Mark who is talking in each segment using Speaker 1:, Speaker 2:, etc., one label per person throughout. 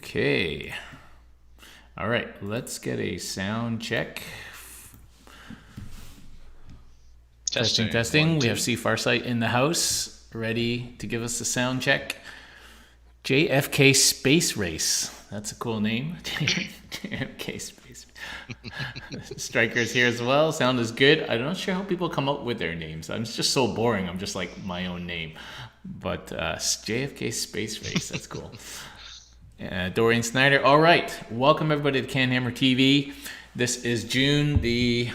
Speaker 1: Okay. All right, let's get a sound check. Testing. We have C Farsight in the house, ready to give us a sound check. JFK Space Race. That's a cool name. JFK Space Race. Striker's here as well. Sound is good. I'm not sure how people come up with their names. I'm just so boring. I'm just like my own name. But JFK Space Race. That's cool. Dorian Snyder. All right. Welcome everybody to Canhammer TV. This is June the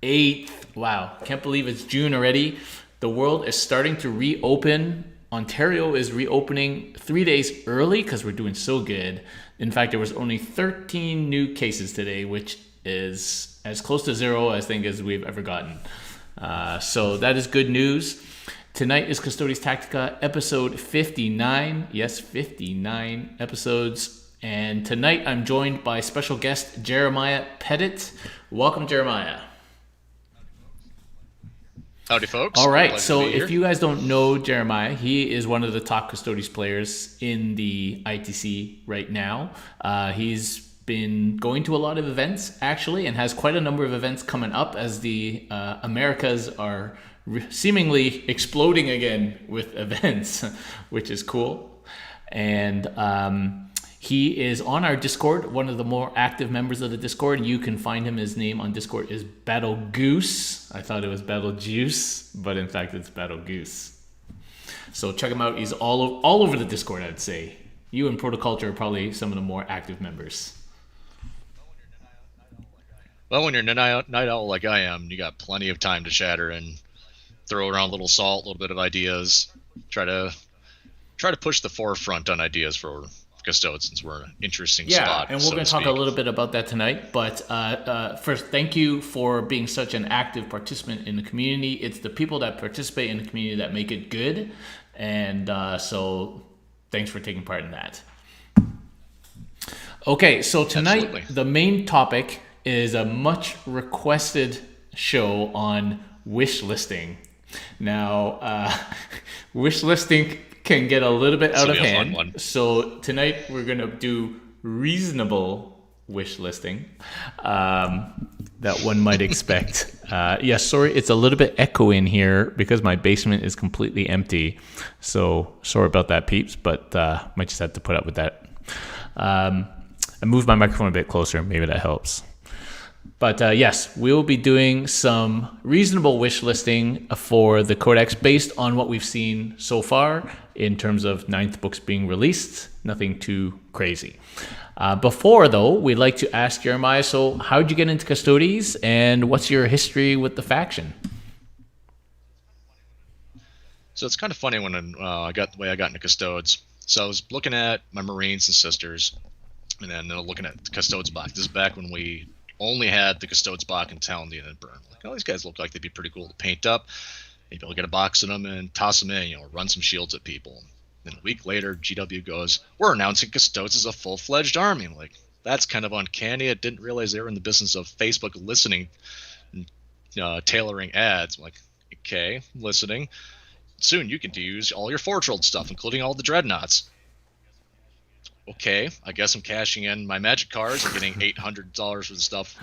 Speaker 1: 8th. Wow. Can't believe it's June already. The world is starting to reopen. Ontario is reopening 3 days early because we're doing so good. In fact, there was only 13 new cases today, which is as close to zero, I think, as we've ever gotten. So that is good news. Tonight is Custodes Tactica, episode 59. Yes, 59 episodes. And tonight I'm joined by special guest Jeremiah Petit. Welcome, Jeremiah.
Speaker 2: Howdy, folks.
Speaker 1: All right, so if you guys don't know Jeremiah, he is one of the top Custodes players in the ITC right now. He's been going to a lot of events, actually, and has quite a number of events coming up as the Americas are seemingly exploding again with events, which is cool. And he is on our Discord, one of the more active members of the Discord. You can find him. His name on Discord is Battle Goose. I thought it was Battle Juice, but in fact it's Battle Goose. So check him out. He's all over the Discord, I'd say. You and Protoculture are probably some of the more active members.
Speaker 2: Well, when you're a night owl like I am, you got plenty of time to chatter and throw around a little salt, a little bit of ideas. Try to push the forefront on ideas for Custodes, since we're in an interesting spot.
Speaker 1: Yeah, and we're going to talk a little bit about that tonight. But first, thank you for being such an active participant in the community. It's the people that participate in the community that make it good. And so thanks for taking part in that. Okay, so tonight,
Speaker 2: Absolutely.
Speaker 1: The main topic is a much requested show on wishlisting. Now, wishlisting can get a little bit out of hand. So tonight we're going to do reasonable wish listing that one might expect. Sorry, it's a little bit echoing here because my basement is completely empty. So sorry about that, peeps, but might just have to put up with that. I moved my microphone a bit closer. Maybe that helps. But yes, we'll be doing some reasonable wish listing for the Codex based on what we've seen so far in terms of 9th books being released. Nothing too crazy. Before, though, we'd like to ask Jeremiah, so how'd you get into Custodes and what's your history with the faction?
Speaker 2: So it's kind of funny when I got into Custodes. So I was looking at my Marines and Sisters, and then looking at the Custodes box. This is back when we only had the Custodes box in town, and burn. Like, oh, these guys look like they'd be pretty cool to paint up. Maybe I'll get a box of them and toss them in, run some shields at people. Then a week later, GW goes, we're announcing Custodes as a full-fledged army. I'm like, that's kind of uncanny. I didn't realize they were in the business of Facebook listening and tailoring ads. I'm like, okay, listening. Soon you can use all your Forge-rolled stuff, including all the dreadnoughts. Okay, I guess I'm cashing in my magic cards and getting $800 worth of stuff,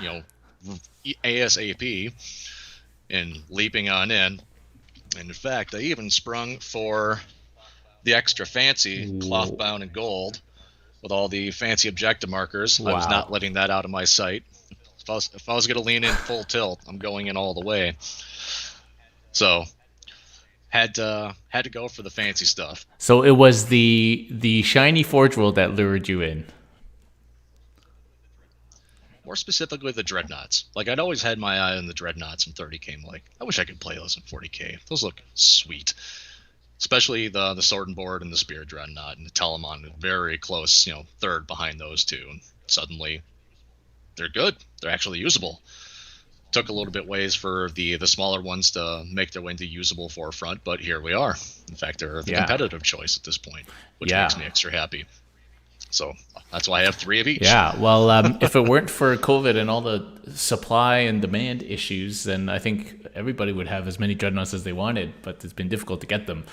Speaker 2: ASAP, and leaping on in. And in fact, I even sprung for the extra fancy cloth bound in gold with all the fancy objective markers. Wow. I was not letting that out of my sight. If I was going to lean in full tilt, I'm going in all the way. So had to go for the fancy stuff.
Speaker 1: So it was the shiny Forge World that lured you in.
Speaker 2: More specifically, the dreadnoughts. Like, I'd always had my eye on the dreadnoughts in 30K. I'm like, I wish I could play those in 40K. Those look sweet. Especially the Sword and Board and the Spear Dreadnought and the Telemon, very close, third behind those two. And suddenly, they're good. They're actually usable. Took a little bit ways for the smaller ones to make their way into usable forefront, but here we are. In fact, they're the competitive choice at this point, which makes me extra happy. So that's why I have 3 of each.
Speaker 1: Yeah, well, if it weren't for COVID and all the supply and demand issues, then I think everybody would have as many dreadnoughts as they wanted, but it's been difficult to get them.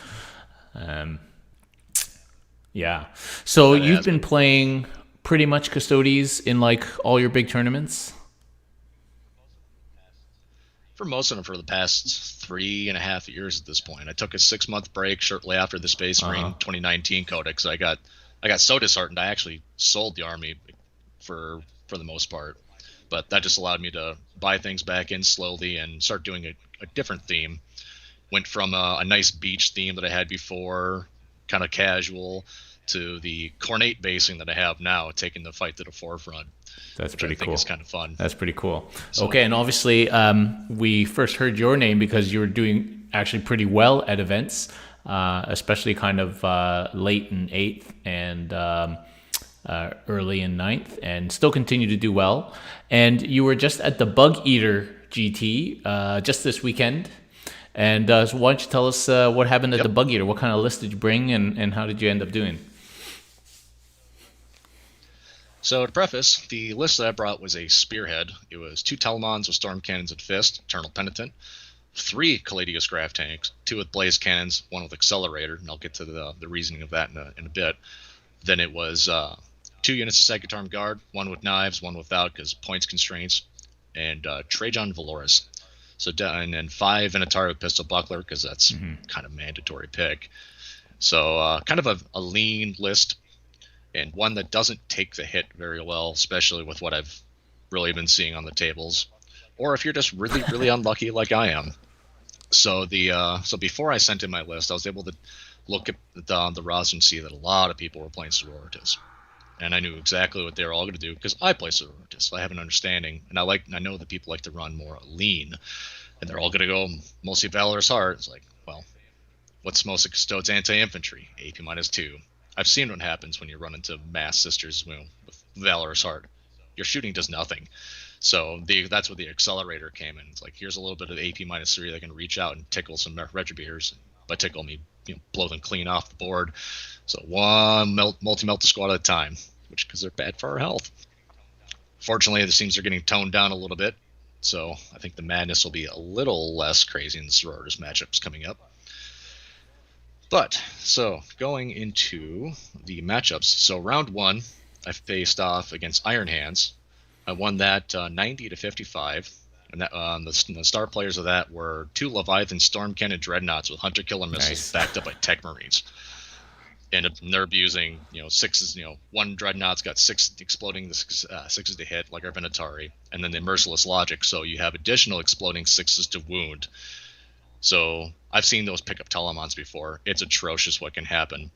Speaker 1: Yeah. So you've been playing pretty much Custodes in like all your big tournaments?
Speaker 2: For most of them, for the past 3.5 years at this point. I took a 6-month break shortly after the Space Marine 2019 Codex. I got so disheartened. I actually sold the army for the most part, but that just allowed me to buy things back in slowly and start doing a different theme. Went from a nice beach theme that I had before, kind of casual, to the cornate basing that I have now, taking the fight to the forefront.
Speaker 1: That's pretty cool.
Speaker 2: It's kind of fun.
Speaker 1: That's pretty cool. Okay, and obviously we first heard your name because you were doing actually pretty well at events, especially kind of late in 8th and early in 9th, and still continue to do well. And you were just at the Bug Eater GT just this weekend. And so why don't you tell us what happened at the Bug Eater? What kind of list did you bring, and how did you end up doing?
Speaker 2: So to preface, the list that I brought was a Spearhead. It was 2 Telemons with Storm Cannons and Fist, Eternal Penitent, 3 Caladius Graph Tanks, 2 with Blaze Cannons, 1 with Accelerator, and I'll get to the reasoning of that in a bit. Then it was 2 units of Second Arm Guard, 1 with Knives, 1 without because points constraints, and Trajan Valoris. So and then 5 Inatari with Pistol Buckler because that's kind of mandatory pick. So kind of a lean list, and one that doesn't take the hit very well, especially with what I've really been seeing on the tables, or if you're just really, really unlucky like I am. So so before I sent in my list, I was able to look at the roster and see that a lot of people were playing Sororitas, and I knew exactly what they were all going to do because I play Sororitas. So I have an understanding, and I know that people like to run more lean, and they're all going to go mostly Valorous Heart. It's like, well, what's most of Custodes anti-infantry? AP -2. I've seen what happens when you run into mass sisters with Valorous Heart. Your shooting does nothing. So that's where the Accelerator came in. It's like, here's a little bit of AP -3 that can reach out and tickle some Retributors. By tickle, I mean, blow them clean off the board. So one multi-melter squad at a time, which because they're bad for our health. Fortunately, the teams are getting toned down a little bit. So I think the madness will be a little less crazy in the Sororitas matchups coming up. But, so, going into the matchups. So, round 1, I faced off against Iron Hands. I won that 90-55. And that, the star players of that were 2 Leviathan Storm Cannon Dreadnoughts with Hunter Killer Missiles backed up by Tech Marines. And they're abusing, 6s, 1 Dreadnought's got 6 exploding, 6s to hit, like our Venatari. And then the Merciless Logic, so you have additional exploding 6s to wound. So I've seen those pick up Telemons before. It's atrocious what can happen.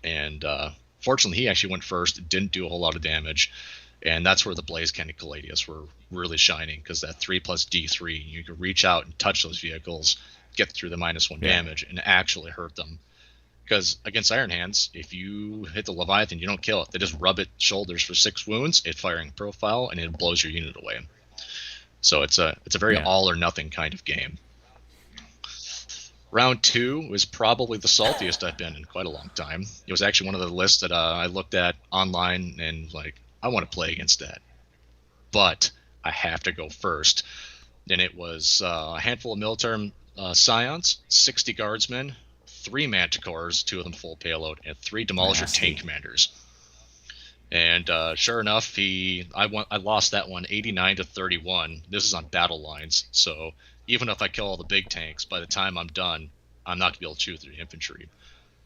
Speaker 2: And fortunately, he actually went first, didn't do a whole lot of damage. And that's where the Blaze Cannon Caladius were really shining, because that 3+ D3, you could reach out and touch those vehicles, get through the -1 damage, and actually hurt them. Because against Iron Hands, if you hit the Leviathan, you don't kill it. They just rub it shoulders for 6 wounds, it firing profile, and it blows your unit away. So it's a very all or nothing kind of game. Round 2 was probably the saltiest I've been in quite a long time. It was actually one of the lists that I looked at online and like, I want to play against that. But I have to go first. And it was a handful of military scions, 60 guardsmen, 3 manticores, 2 of them full payload, and 3 demolisher tank commanders. And sure enough, I lost that one 89-31. This is on battle lines, so even if I kill all the big tanks, by the time I'm done, I'm not going to be able to shoot through the infantry.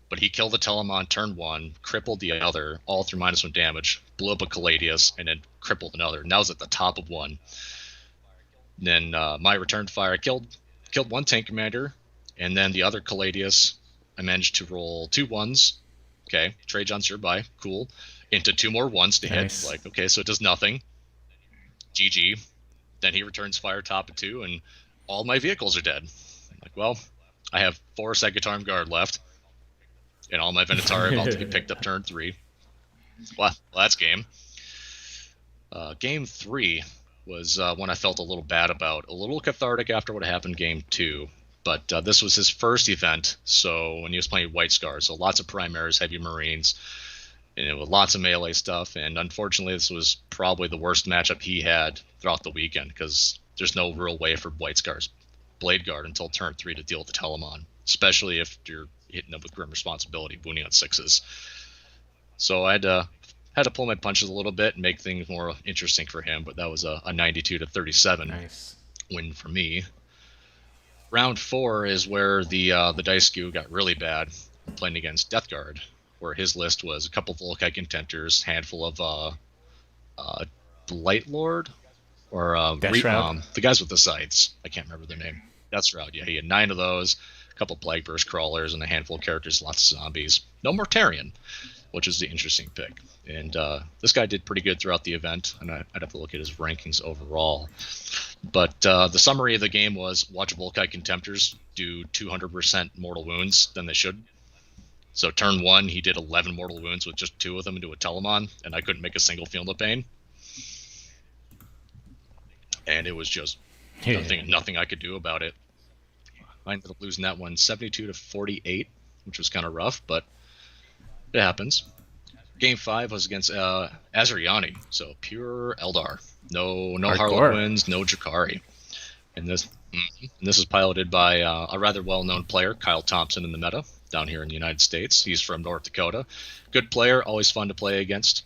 Speaker 2: But he killed the Telemon turn 1, crippled the other, all through -1 damage, blew up a Caladius, and then crippled another. And that was at the top of 1. Then my return fire killed 1 tank commander, and then the other Caladius, I managed to roll 2 1s. Okay, Trajan's nearby, cool. Into 2 more 1s to hit. Like, okay, so it does nothing. GG. Then he returns fire top of 2, and all my vehicles are dead. I'm like, well, I have 4 Second Arm Guard left, and all my Venatari about to be picked up turn 3. Well, that's game. Game 3 was one I felt a little bad about. A little cathartic after what happened game 2. But this was his first event, so when he was playing White Scars, so lots of primaries, heavy Marines, and it was lots of melee stuff. And unfortunately, this was probably the worst matchup he had throughout the weekend, because there's no real way for White Scars Blade Guard until turn 3 to deal with the Telemon, especially if you're hitting them with Grim Responsibility, wounding on 6s. So I had to had to pull my punches a little bit and make things more interesting for him, but that was a 92-37 win for me. Round 4 is where the dice skew got really bad, playing against Death Guard, where his list was a couple Volkite Contemptors, handful of Blight Lord, or the guys with the scythes. I can't remember their name. Death Shroud, yeah. He had 9 of those, a couple Plague Burst Crawlers, and a handful of characters, lots of zombies. No Mortarion, which is the interesting pick. And this guy did pretty good throughout the event, and I'd have to look at his rankings overall. But the summary of the game was watch Volkite Contemptors do 200% mortal wounds than they should. So turn 1, he did 11 mortal wounds with just 2 of them into a Telemon, and I couldn't make a single Field of Pain. And it was just nothing I could do about it. I ended up losing that one 72-48, which was kind of rough, but it happens. Game 5 was against Azuriani, so pure Eldar. No Harlequins, no Drakari. And this is piloted by a rather well-known player, Kyle Thompson, in the meta down here in the United States. He's from North Dakota. Good player, always fun to play against.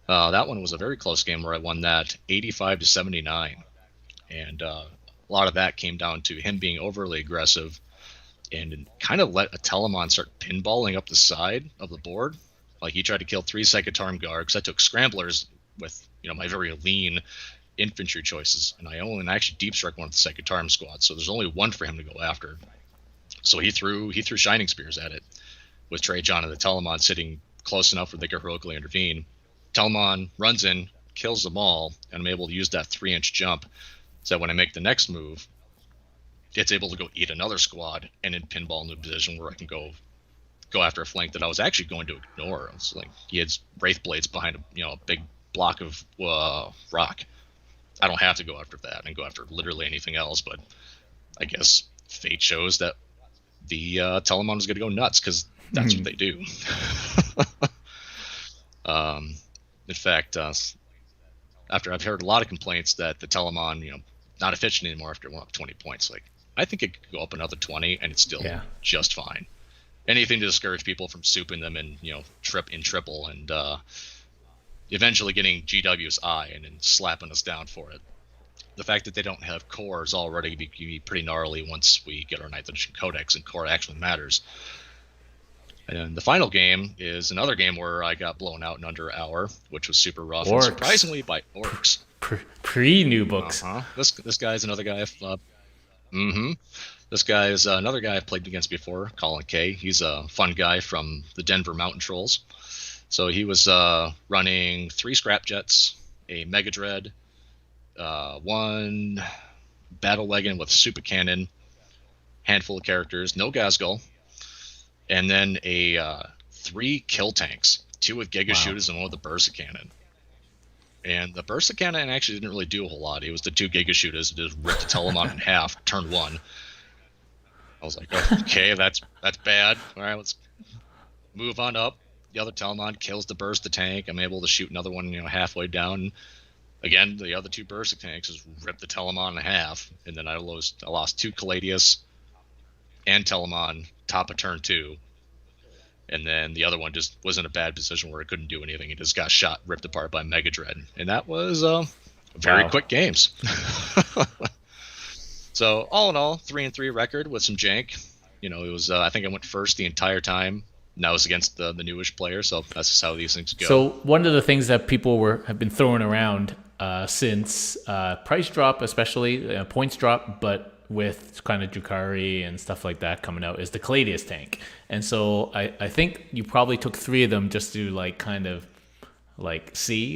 Speaker 2: That one was a very close game where I won that 85-79. And a lot of that came down to him being overly aggressive and kind of let a Telemon start pinballing up the side of the board. Like, he tried to kill 3 Psychotarm Guards. I took Scramblers with, my very lean infantry choices, and I actually deep strike one of the Psychotarm squads, so there's only one for him to go after. So he threw Shining Spears at it, with Trajan and the Telemon sitting close enough where they could heroically intervene. Telemon runs in, kills them all, and I'm able to use that 3-inch jump, so that when I make the next move, it's able to go eat another squad and then pinball into a position where I can go after a flank that I was actually going to ignore. It's like he had Wraith Blades behind a big block of rock. I don't have to go after that and go after literally anything else, but I guess fate shows that the Telemon is going to go nuts, because that's what they do. In fact, after I've heard a lot of complaints that the Telemon, not efficient anymore after it went up 20 points, like, I think it could go up another 20 and it's still just fine. Anything to discourage people from souping them and triple and eventually getting GW's eye and then slapping us down for it. The fact that they don't have core is already be pretty gnarly once we get our 9th edition Codex and core actually matters. And the final game is another game where I got blown out in under an hour, which was super rough. And surprisingly by Orcs.
Speaker 1: Pre-new books.
Speaker 2: This guy's another guy. This guy is another guy I've played against before, Colin K. He's a fun guy from the Denver Mountain Trolls. So he was running 3 Scrap Jets, a Mega Dread, 1 Battle Wagon with Super Cannon, handful of characters, no Gazgul, and then 3 Kill Tanks, 2 with Giga Shooters and 1 with the Bursa Cannon. And the Bursa Cannon actually didn't really do a whole lot. It was the 2 Giga Shooters that just ripped the Telemon in half, turn 1. I was like, okay, that's bad. All right, let's move on up. The other Telemon kills the Bursa tank. I'm able to shoot another one, halfway down. Again, the other 2 Bursa tanks just ripped the Telemon in half. And then I lost 2 Caladius and Telemon top of turn 2. And then the other one just was in a bad position where it couldn't do anything. It just got ripped apart by Mega Dread. And that was very quick games. So all in all, 3-3 record with some jank. It was I think I went first the entire time. And that was against the newish player, so that's just how these things go.
Speaker 1: So one of the things that people have been throwing around since price drop, especially points drop, but with kind of Drakari and stuff like that coming out, is the Caladius tank. And so I think you probably took 3 of them just to see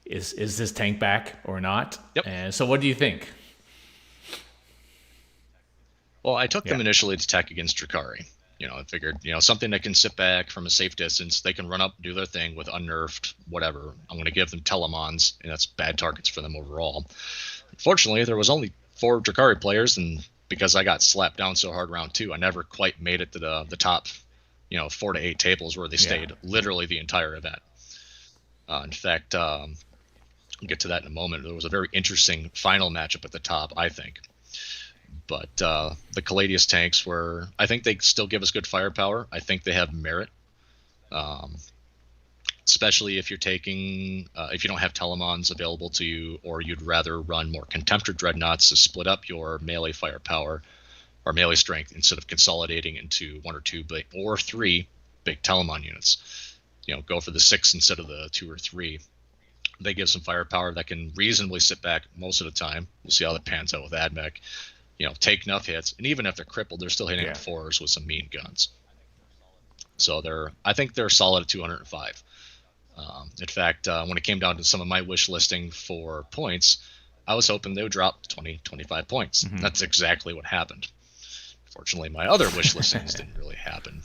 Speaker 1: is this tank back or not?
Speaker 2: Yep.
Speaker 1: And so what do you think?
Speaker 2: Well, I took them initially to tech against Drakari. I figured, something that can sit back from a safe distance. They can run up, do their thing with unnerved, whatever. I'm going to give them Telemons, and that's bad targets for them overall. Unfortunately, there was only 4 Drakari players, and because I got slapped down so hard round 2, I never quite made it to the top, 4 to 8 tables where they stayed literally the entire event. In fact, I'll get to that in a moment. There was a very interesting final matchup at the top, I think. But the Caladius tanks I think they still give us good firepower. I think they have merit. especially if you're taking, if you don't have Telemons available to you, or you'd rather run more Contemptor Dreadnoughts to split up your melee firepower or melee strength instead of consolidating into 1 or 2 or 3 big Telemon units. Go for the 6 instead of the 2 or 3. They give some firepower that can reasonably sit back most of the time. We'll see how that pans out with AdMech. Take enough hits, and even if they're crippled, they're still hitting with 4s with some mean guns. So I think they're solid at 205. In fact, when it came down to some of my wish listing for points, I was hoping they would drop 20, 25 points. Mm-hmm. That's exactly what happened. Fortunately, my other wish listings didn't really happen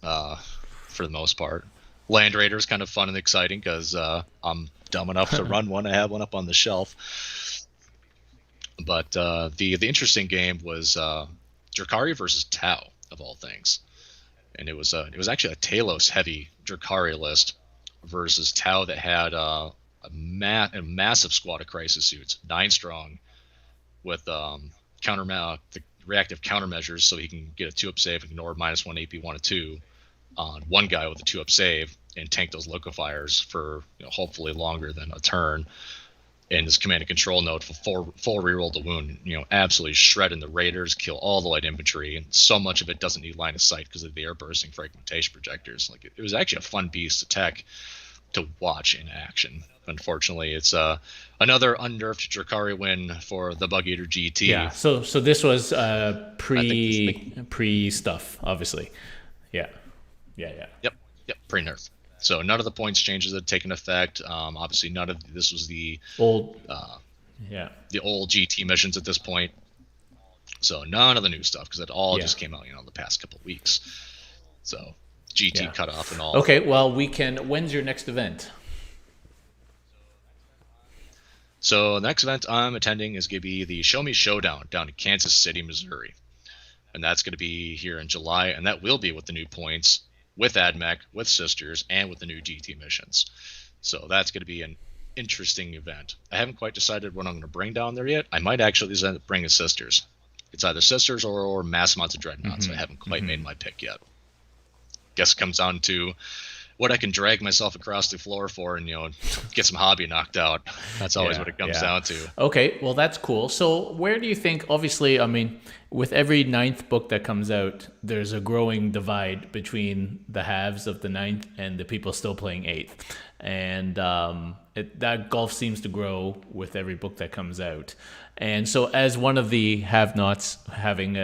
Speaker 2: for the most part. Land Raider is kind of fun and exciting because I'm dumb enough to run one. I have one up on the shelf. But the interesting game was Drukhari versus Tau, of all things. And it was actually a Talos heavy Drukhari list versus Tau that had a massive squad of crisis suits, 9 strong, with the reactive countermeasures, so he can get a 2-up save and ignore -1 AP 1 and 2 on one guy with a 2-up save and tank those Locofires for hopefully longer than a turn. And his command and control node for full reroll the wound, absolutely shredding the raiders, kill all the light infantry, and so much of it doesn't need line of sight because of the air bursting fragmentation projectors. Like it was actually a fun beast of tech to watch in action. Unfortunately, it's another unnerfed Drukhari win for the Bug Eater GT.
Speaker 1: Yeah. So this was pre stuff, obviously. Yeah.
Speaker 2: Yep. Pre-nerf. So none of the points changes had taken effect. Obviously, none of this was the old GT missions at this point. So none of the new stuff because it all just came out, the past couple of weeks. So GT cut off and all.
Speaker 1: Okay, well, when's your next event?
Speaker 2: So the next event I'm attending is going to be the Show Me Showdown down in Kansas City, Missouri. And that's going to be here in July, and that will be with the new points, with AdMech, with Sisters, and with the new GT missions. So that's going to be an interesting event. I haven't quite decided what I'm going to bring down there yet. I might actually end up bringing Sisters. It's either Sisters or mass amounts of Dreadnoughts. Mm-hmm. I haven't quite made my pick yet. Guess it comes down to what I can drag myself across the floor for and, get some hobby knocked out. That's always what it comes down to.
Speaker 1: Okay, well, that's cool. So where do you think, obviously, I mean, with every 9th book that comes out, there's a growing divide between the halves of the 9th and the people still playing 8th. And that gulf seems to grow with every book that comes out. And so as one of the have-nots having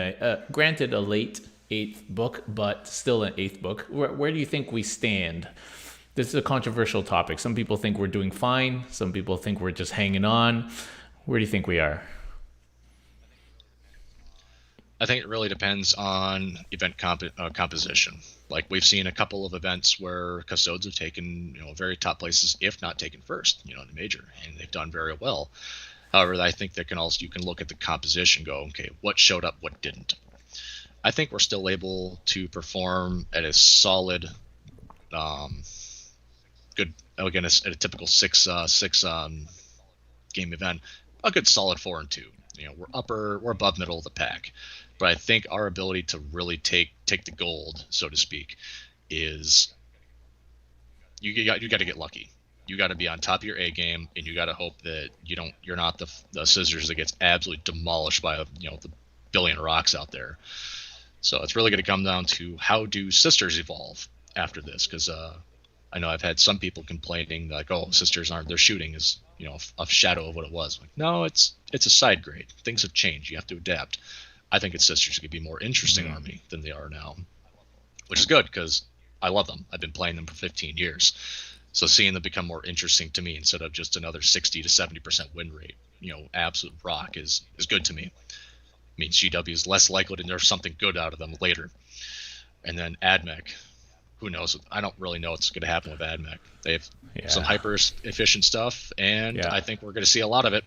Speaker 1: granted a late 8th book, but still an 8th book, where do you think we stand? This is a controversial topic. Some people think we're doing fine. Some people think we're just hanging on. Where do you think we are?
Speaker 2: I think it really depends on event composition. Like we've seen a couple of events where Custodes have taken, very top places, if not taken first, in the major, and they've done very well. However, I think you can look at the composition, and go, okay, what showed up, what didn't. I think we're still able to perform at a solid, good, again, at a typical six game event, a good solid 4 and 2. We're above middle of the pack. But I think our ability to really take the gold, so to speak, is you got to get lucky. You got to be on top of your A game, and you got to hope that you're not the Scissors that gets absolutely demolished by the billion rocks out there. So it's really going to come down to how do Sisters evolve after this, because I know I've had some people complaining like, oh, Sisters their shooting is a shadow of what it was. Like, no, it's a side grade. Things have changed. You have to adapt. I think its Sisters could be more interesting army than they are now, which is good because I love them. I've been playing them for 15 years. So seeing them become more interesting to me instead of just another 60 to 70% win rate, absolute rock is good to me. It means GW is less likely to nerf something good out of them later. And then AdMech, who knows? I don't really know what's going to happen with AdMech. They have some hyper efficient stuff, and I think we're going to see a lot of it.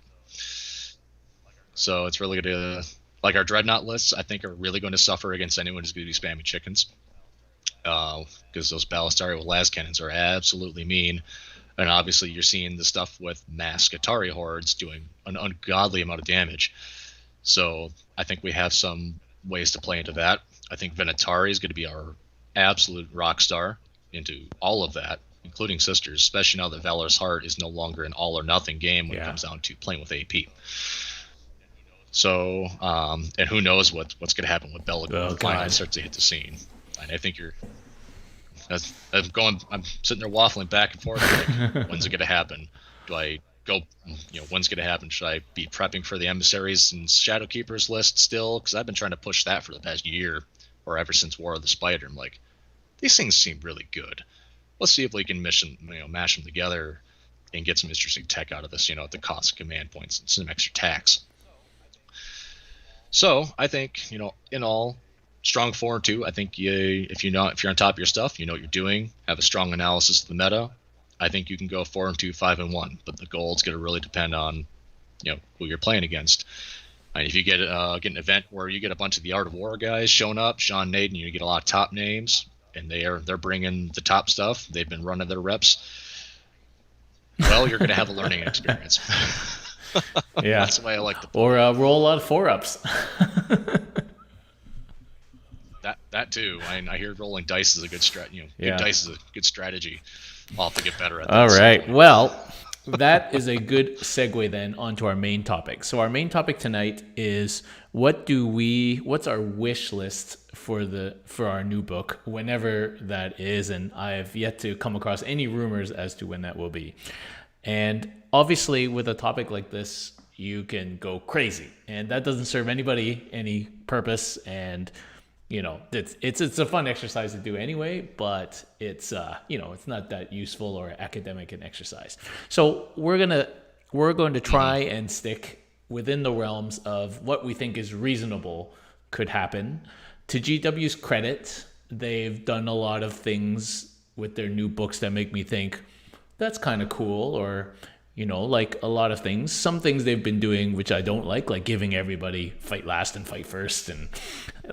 Speaker 2: So it's really going to... Like our Dreadnought lists, I think are really going to suffer against anyone who's going to be spamming chickens. Because those Ballistari with las cannons are absolutely mean. And obviously you're seeing the stuff with mass Atari hordes doing an ungodly amount of damage. So I think we have some ways to play into that. I think Venatari is going to be our absolute rock star into all of that. including sisters, especially now that Valor's Heart is no longer an all or nothing game when it comes down to playing with AP. So, and who knows what's going to happen with Belagor when finally starts to hit the scene. And I think I'm sitting there waffling back and forth. Like, when's it going to happen? Do I go, when's going to happen? Should I be prepping for the Emissaries and Shadowkeepers list still? Because I've been trying to push that for the past year, or ever since War of the Spider. I'm like, these things seem really good. Let's see if we can mash them together and get some interesting tech out of this, at the cost of command points and some extra tax. So I think, in all, strong 4 and 2. I think if you're on top of your stuff, you know what you're doing, have a strong analysis of the meta, I think you can go 4 and 2, 5 and 1. But the goal is going to really depend on, who you're playing against. And if you get an event where you get a bunch of the Art of War guys showing up, Sean Naden, you get a lot of top names, and they're bringing the top stuff. They've been running their reps. Well, you're going to have a learning experience.
Speaker 1: Yeah,
Speaker 2: that's the way I like to play.
Speaker 1: Or roll a lot of 4-ups.
Speaker 2: That too. I hear rolling dice is a good strategy. Dice is a good strategy. I'll have to get better at that.
Speaker 1: All right. Well, that is a good segue then onto our main topic. So our main topic tonight is what's our wish list for our new book, whenever that is, and I have yet to come across any rumors as to when that will be. And obviously with a topic like this, you can go crazy, and that doesn't serve anybody any purpose, and it's a fun exercise to do anyway, but it's it's not that useful or academic an exercise. So we're going to try and stick within the realms of what we think is reasonable could happen. To GW's credit, they've done a lot of things with their new books that make me think that's kind of cool, or like a lot of things. Some things they've been doing which I don't like giving everybody fight last and fight first, and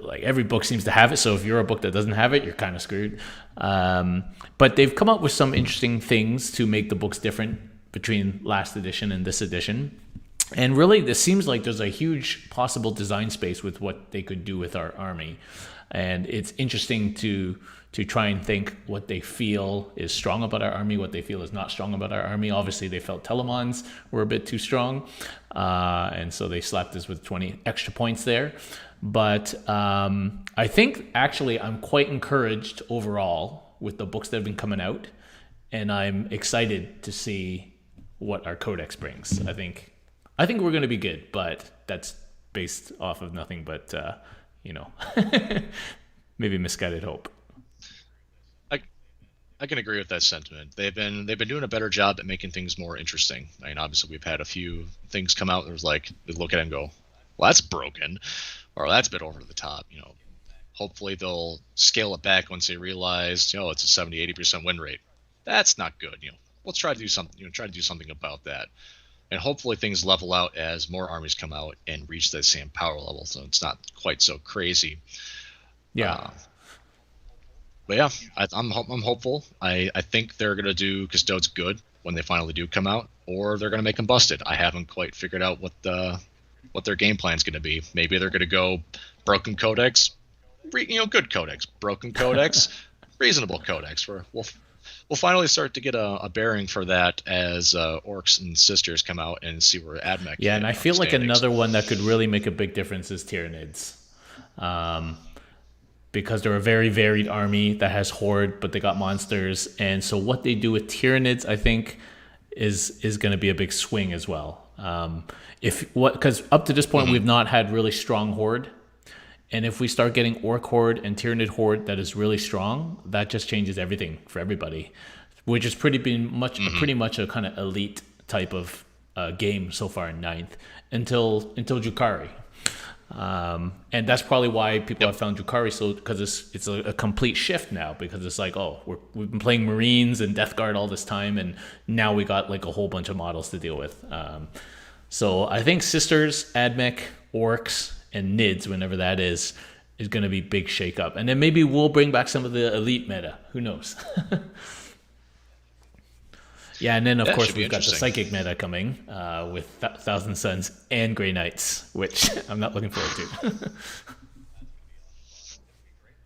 Speaker 1: like every book seems to have it, so if you're a book that doesn't have it, you're kind of screwed. But they've come up with some interesting things to make the books different between last edition and this edition. And really, this seems like there's a huge possible design space with what they could do with our army. And it's interesting to try and think what they feel is strong about our army, what they feel is not strong about our army. Obviously, they felt Telemons were a bit too strong, and so they slapped us with 20 extra points there. But I think, actually, I'm quite encouraged overall with the books that have been coming out, and I'm excited to see what our Codex brings. I think we're going to be good, but that's based off of nothing but, maybe misguided hope.
Speaker 2: I can agree with that sentiment. They've been doing a better job at making things more interesting. I mean, obviously we've had a few things come out that was like, they look at it and go, well, that's broken, or that's a bit over the top. Hopefully they'll scale it back once they realize, it's a 70-80% win rate. That's not good. Let's try to do something. Try to do something about that. And hopefully things level out as more armies come out and reach that same power level, so it's not quite so crazy.
Speaker 1: Yeah.
Speaker 2: But yeah, I'm hopeful. I think they're going to do Custodes good when they finally do come out, or they're going to make them busted. I haven't quite figured out what their game plan is going to be. Maybe they're going to go broken Codex, good Codex, broken Codex, reasonable Codex. We'll finally start to get a bearing for that as Orcs and Sisters come out and see where AdMech.
Speaker 1: Yeah, and I feel like another one that could really make a big difference is Tyranids. Because they're a very varied army that has Horde, but they got monsters. And so what they do with Tyranids, I think, is going to be a big swing as well. Because up to this point, we've not had really strong Horde. And if we start getting Orc Horde and Tyranid Horde that is really strong, that just changes everything for everybody, which has pretty much a kind of elite type of game so far in 9th until Drukhari. And that's probably why people have found Drukhari because it's a complete shift now, because it's like, we've been playing Marines and Death Guard all this time, and now we got like a whole bunch of models to deal with. So I think Sisters, AdMech, Orcs, and Nids, whenever that is going to be big shakeup. And then maybe we'll bring back some of the elite meta. Who knows? Yeah, and then of course we've got the Psychic meta coming with Thousand Suns and Grey Knights, which I'm not looking forward to.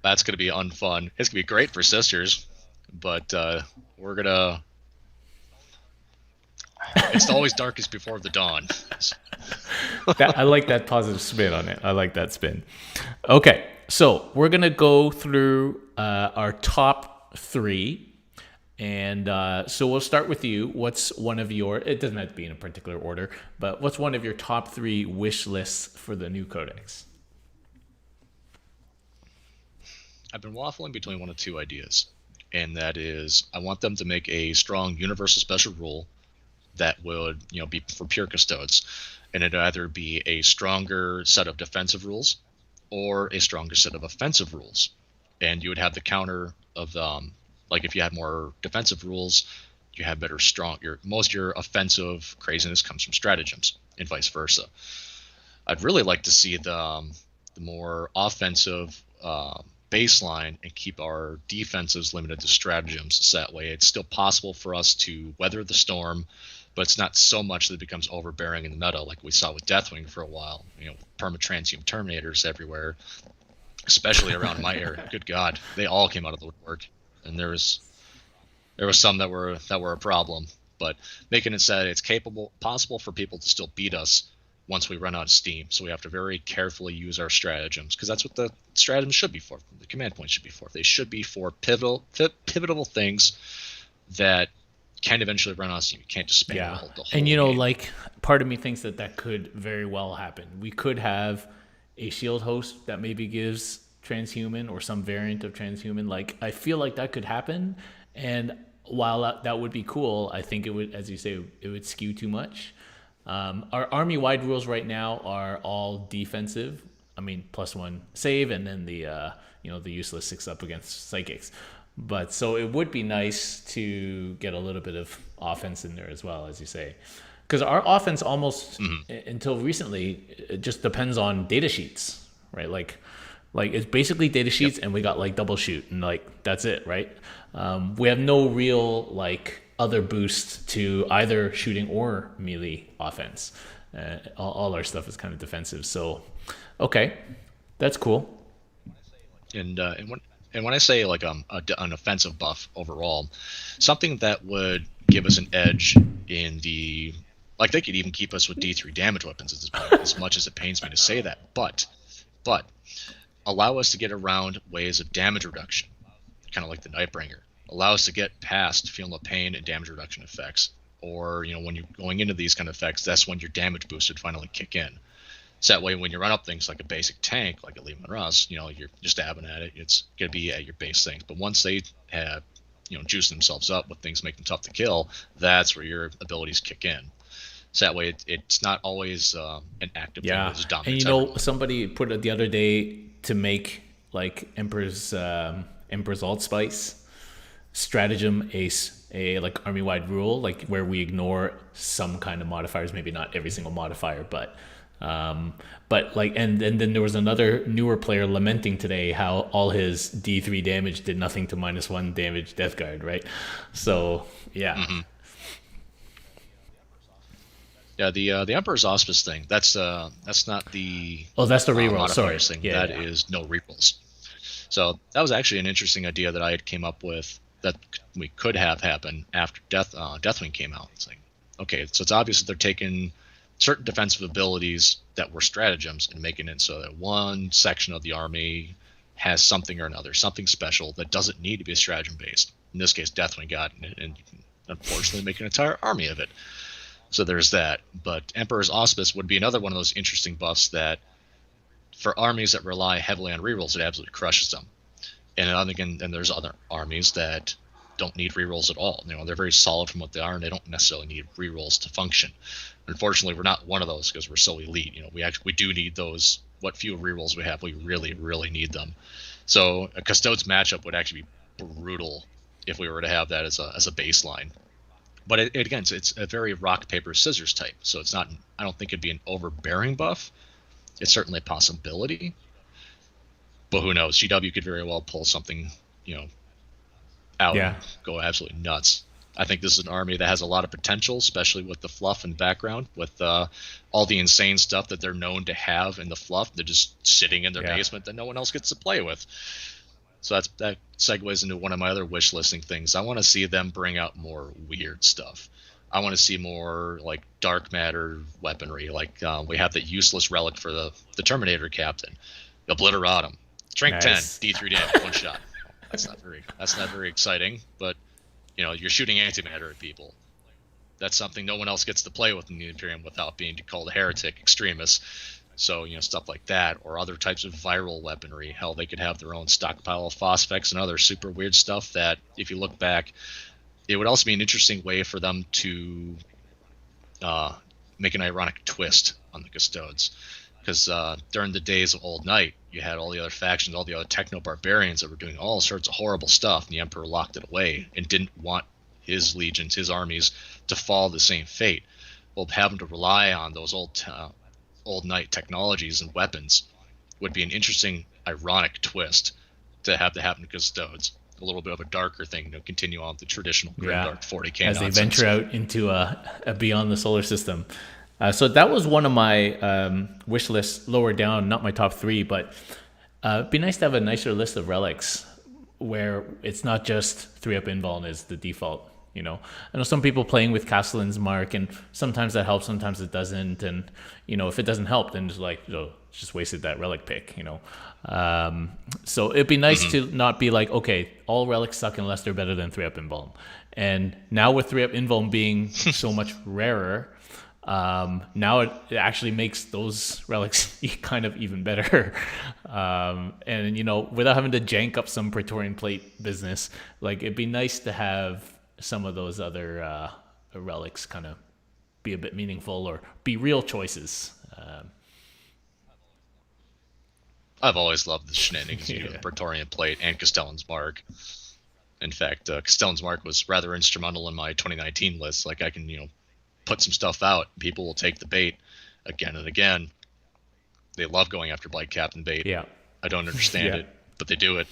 Speaker 2: That's going to be unfun. It's going to be great for Sisters, but we're gonna. It's always darkest before the dawn.
Speaker 1: That I like that positive spin on it. I like that spin. Okay, so we're gonna go through our top three, and so we'll start with you. What's one of your? It doesn't have to be in a particular order, but what's one of your top three wish lists for the new codex?
Speaker 2: I've been waffling between one of two ideas, and that is I want them to make a strong universal special rule that would be for pure custodes, and it'd either be a stronger set of defensive rules or a stronger set of offensive rules, and you would have the counter of like if you had more defensive rules, you have better strong most of your offensive craziness comes from stratagems and vice versa. I'd really like to see the more offensive baseline and keep our defenses limited to stratagems. So that way it's still possible for us to weather the storm, but it's not so much that it becomes overbearing in the meta like we saw with Deathwing for a while. Permatranshume Terminators everywhere, especially around my area. Good God, they all came out of the woodwork, and there was some that were a problem. But making it so that it's possible for people to still beat us once we run out of steam. So we have to very carefully use our stratagems, because that's what the stratagems should be for. The command points should be for. They should be for pivotal things that can eventually run out of steam. You can't just spam the whole
Speaker 1: and
Speaker 2: game.
Speaker 1: like part of me thinks that could very well happen. We could have a shield host that maybe gives transhuman or some variant of transhuman. Like I feel like that could happen, and while that would be cool, I think it would, as you say, it would skew too much. Our army-wide rules right now are all defensive. I mean, +1 save, and then the the useless 6-up against psychics. But so it would be nice to get a little bit of offense in there as well, as you say, because our offense almost until recently it just depends on data sheets, right? Like it's basically data sheets, and we got like double shoot, and like that's it, right? We have no real like other boost to either shooting or melee offense. All our stuff is kind of defensive. So, okay, that's cool.
Speaker 2: And when I say like an offensive buff overall, something that would give us an edge in the like they could even keep us with D3 damage weapons at this point, as much as it pains me to say that, but allow us to get around ways of damage reduction, kind of like the Nightbringer. Allow us to get past feeling the pain and damage reduction effects, or when you're going into these kind of effects, that's when your damage boost would finally kick in. So that way, when you run up things like a basic tank, like a Lehman Russ, you're just stabbing at it. It's going to be at your base things. But once they have, juiced themselves up with things make them tough to kill, that's where your abilities kick in. So that way, it's not always an active thing that just dominates
Speaker 1: and
Speaker 2: everyone.
Speaker 1: Somebody put it the other day to make like Emperor's Allspice stratagem a like army-wide rule, like where we ignore some kind of modifiers, maybe not every single modifier, but like and then there was another newer player lamenting today how all his D3 damage did nothing to -1 damage Death Guard, right? So
Speaker 2: Yeah, the Emperor's Auspice thing. That's not the
Speaker 1: that's the reroll. Sorry,
Speaker 2: thing. That is no rerolls. So that was actually an interesting idea that I had came up with that we could have happen after Deathwing came out. It's like, okay, so it's obvious that they're taking certain defensive abilities that were stratagems and making it so that one section of the army has something or another, something special that doesn't need to be stratagem based. In this case, Deathwing got it, and you can unfortunately make an entire army of it. So there's that. But Emperor's Auspice would be another one of those interesting buffs that, for armies that rely heavily on rerolls, it absolutely crushes them. And there's other armies that don't need rerolls at all. They're very solid from what they are, and they don't necessarily need rerolls to function. Unfortunately, we're not one of those because we're so elite. We do need those. What few rerolls we have, we really, really need them. So a Custodes matchup would actually be brutal if we were to have that as a baseline. But again, it's a very rock paper scissors type. So it's not. I don't think it'd be an overbearing buff. It's certainly a possibility. But who knows? GW could very well pull something, out and go absolutely nuts. I think this is an army that has a lot of potential, especially with the fluff and background, with all the insane stuff that they're known to have in the fluff. They're just sitting in their basement that no one else gets to play with. So that segues into one of my other wish listing things. I want to see them bring out more weird stuff. I want to see more like dark matter weaponry. Like we have the useless relic for the Terminator Captain, Obliteratum, strength
Speaker 1: Nice.
Speaker 2: 10, D3 damage, one shot. That's not very exciting. But you're shooting antimatter at people. That's something no one else gets to play with in the Imperium without being called a heretic extremist. So, stuff like that, or other types of viral weaponry. Hell, they could have their own stockpile of phosphex and other super weird stuff that, if you look back, it would also be an interesting way for them to make an ironic twist on the Custodes. Because during the days of Old Night, you had all the other factions, all the other techno-barbarians that were doing all sorts of horrible stuff, and the Emperor locked it away and didn't want his legions, his armies, to follow the same fate. Well, having to rely on those old Night technologies and weapons would be an interesting, ironic twist to have to happen to Custodes. A little bit of a darker thing to continue on the traditional grimdark 40k
Speaker 1: as
Speaker 2: nonsense.
Speaker 1: they venture out into a beyond the solar system. So that was one of my wish lists lower down, not my top 3, but it'd be nice to have a nicer list of relics where it's not just 3-up invuln is the default. I know some people playing with Castellan's Mark, and sometimes that helps, sometimes it doesn't. And, if it doesn't help, then just wasted that relic pick, So it'd be nice to not be like, okay, all relics suck unless they're better than 3-up invuln. And now with 3-up invuln being so much rarer, now it actually makes those relics kind of even better. And, without having to jank up some Praetorian plate business, like it'd be nice to have some of those other relics kind of be a bit meaningful or be real choices.
Speaker 2: I've always loved the shenanigans you do with Praetorian Plate and Castellan's Mark. In fact, Castellan's Mark was rather instrumental in my 2019 list. Like I can, put some stuff out. People will take the bait again and again. They love going after Blight Captain bait.
Speaker 1: Yeah.
Speaker 2: I don't understand it, but they do it.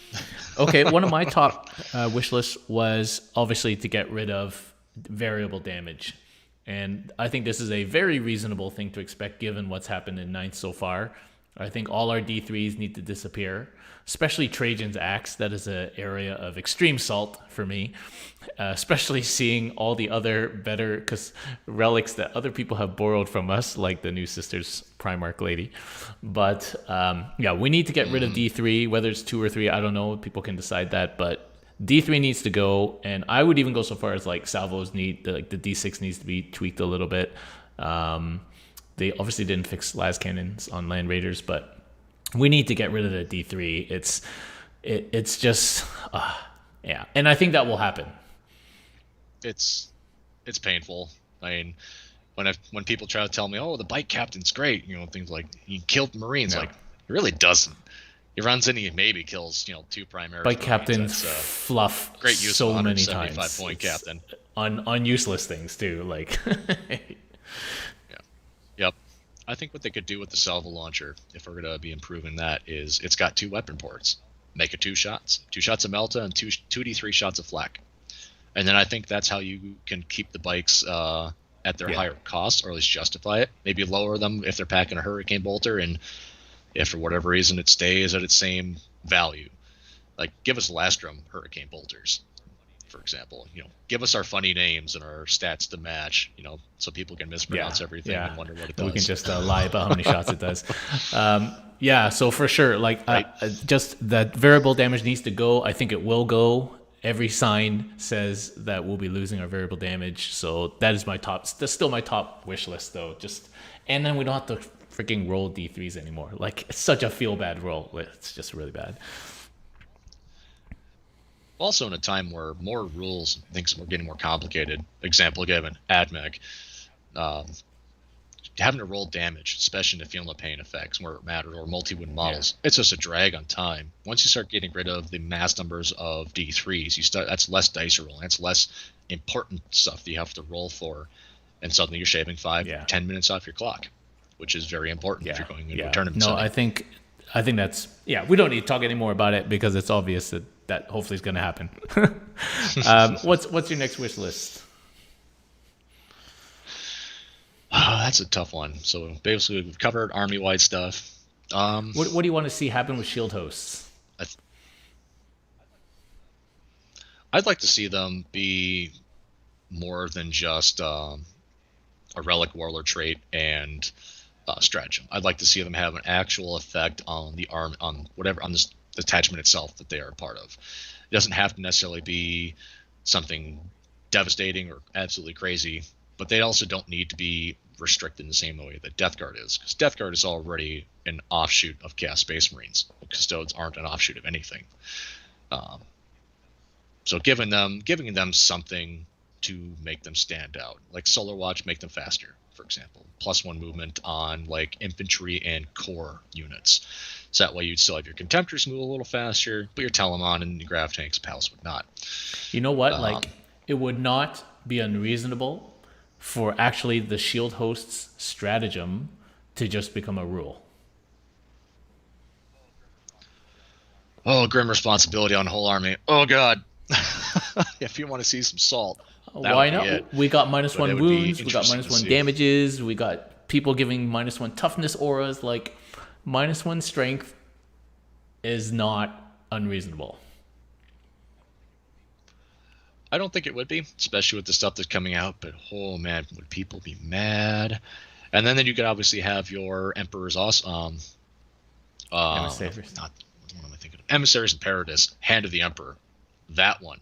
Speaker 1: Okay, one of my top wish lists was obviously to get rid of variable damage. And I think this is a very reasonable thing to expect given what's happened in 9th so far. I think all our D3s need to disappear, especially Trajan's Axe. That is an area of extreme salt for me, especially seeing all the other better relics that other people have borrowed from us, like the New Sisters Primarch Lady. But we need to get rid of D3, whether it's 2 or 3, I don't know. People can decide that, but D3 needs to go, and I would even go so far as like salvos the D6 needs to be tweaked a little bit. They obviously didn't fix las cannons on Land Raiders, but we need to get rid of the D3. It's just and I think that will happen.
Speaker 2: It's painful. I mean, when people try to tell me, "Oh, the Bike Captain's great," things like he killed Marines, like he really doesn't. He runs in, he maybe kills 2 primary.
Speaker 1: Bike Captain fluff
Speaker 2: great use
Speaker 1: so
Speaker 2: of
Speaker 1: many times.
Speaker 2: 75-point captain
Speaker 1: on useless things too, like.
Speaker 2: Yep. I think what they could do with the salvo launcher, if we're going to be improving that, is it's got 2 weapon ports. Make it 2 shots. 2 shots of Melta and 2d3 shots of flak. And then I think that's how you can keep the bikes at their higher cost, or at least justify it. Maybe lower them if they're packing a Hurricane Bolter, and if for whatever reason it stays at its same value. Like, give us Lastrum Hurricane Bolters, for example. Give us our funny names and our stats to match, so people can mispronounce everything and wonder what it does.
Speaker 1: We can just lie about how many shots it does. So for sure, just that variable damage needs to go. I think it will go. Every sign says that we'll be losing our variable damage, so that is my top. That's still my top wish list, though. And then we don't have to freaking roll D3s anymore. Like, it's such a feel bad roll. It's just really bad.
Speaker 2: Also, in a time where more rules, things are getting more complicated. Example given, AdMech. Having to roll damage, especially in the Feel No Pain effects where it matters, or multi-wound models, it's just a drag on time. Once you start getting rid of the mass numbers of D3s, that's less dice rolling. That's less important stuff that you have to roll for, and suddenly you're shaving 10 minutes off your clock, which is very important if you're going into a tournament.
Speaker 1: No, I think that's we don't need to talk anymore about it because it's obvious that hopefully is going to happen. What's your next wish list?
Speaker 2: That's a tough one. So basically, we've covered army-wide stuff.
Speaker 1: What do you want to see happen with shield hosts?
Speaker 2: I'd like to see them be more than just a relic warlord trait and stratagem. I'd like to see them have an actual effect on the arm, on whatever, on this detachment itself that they are a part of. It doesn't have to necessarily be something devastating or absolutely crazy, but they also don't need to be restricted in the same way that Death Guard is, because Death Guard is already an offshoot of Chaos Space Marines. Custodes aren't an offshoot of anything. Um, so giving them something to make them stand out, like Solar Watch, make them faster, for example. +1 movement on like infantry and core units. So that way you'd still have your Contemptors move a little faster, but your Telemon and your Grav Tanks, Palace would not.
Speaker 1: You know what? Like, it would not be unreasonable for actually the shield host's stratagem to just become a rule.
Speaker 2: Oh, grim responsibility on the whole army. Oh god. If you want to see some salt,
Speaker 1: Why not? We got -1 wounds, we got -1 damages, we got people giving -1 toughness auras. Like, -1 strength is not unreasonable.
Speaker 2: I don't think it would be, especially with the stuff that's coming out, but oh man, would people be mad? And then you could obviously have your Emperor's awesome.
Speaker 1: Emissaries.
Speaker 2: Not what am I thinking of? Emissaries and Paradis, Hand of the Emperor. That one.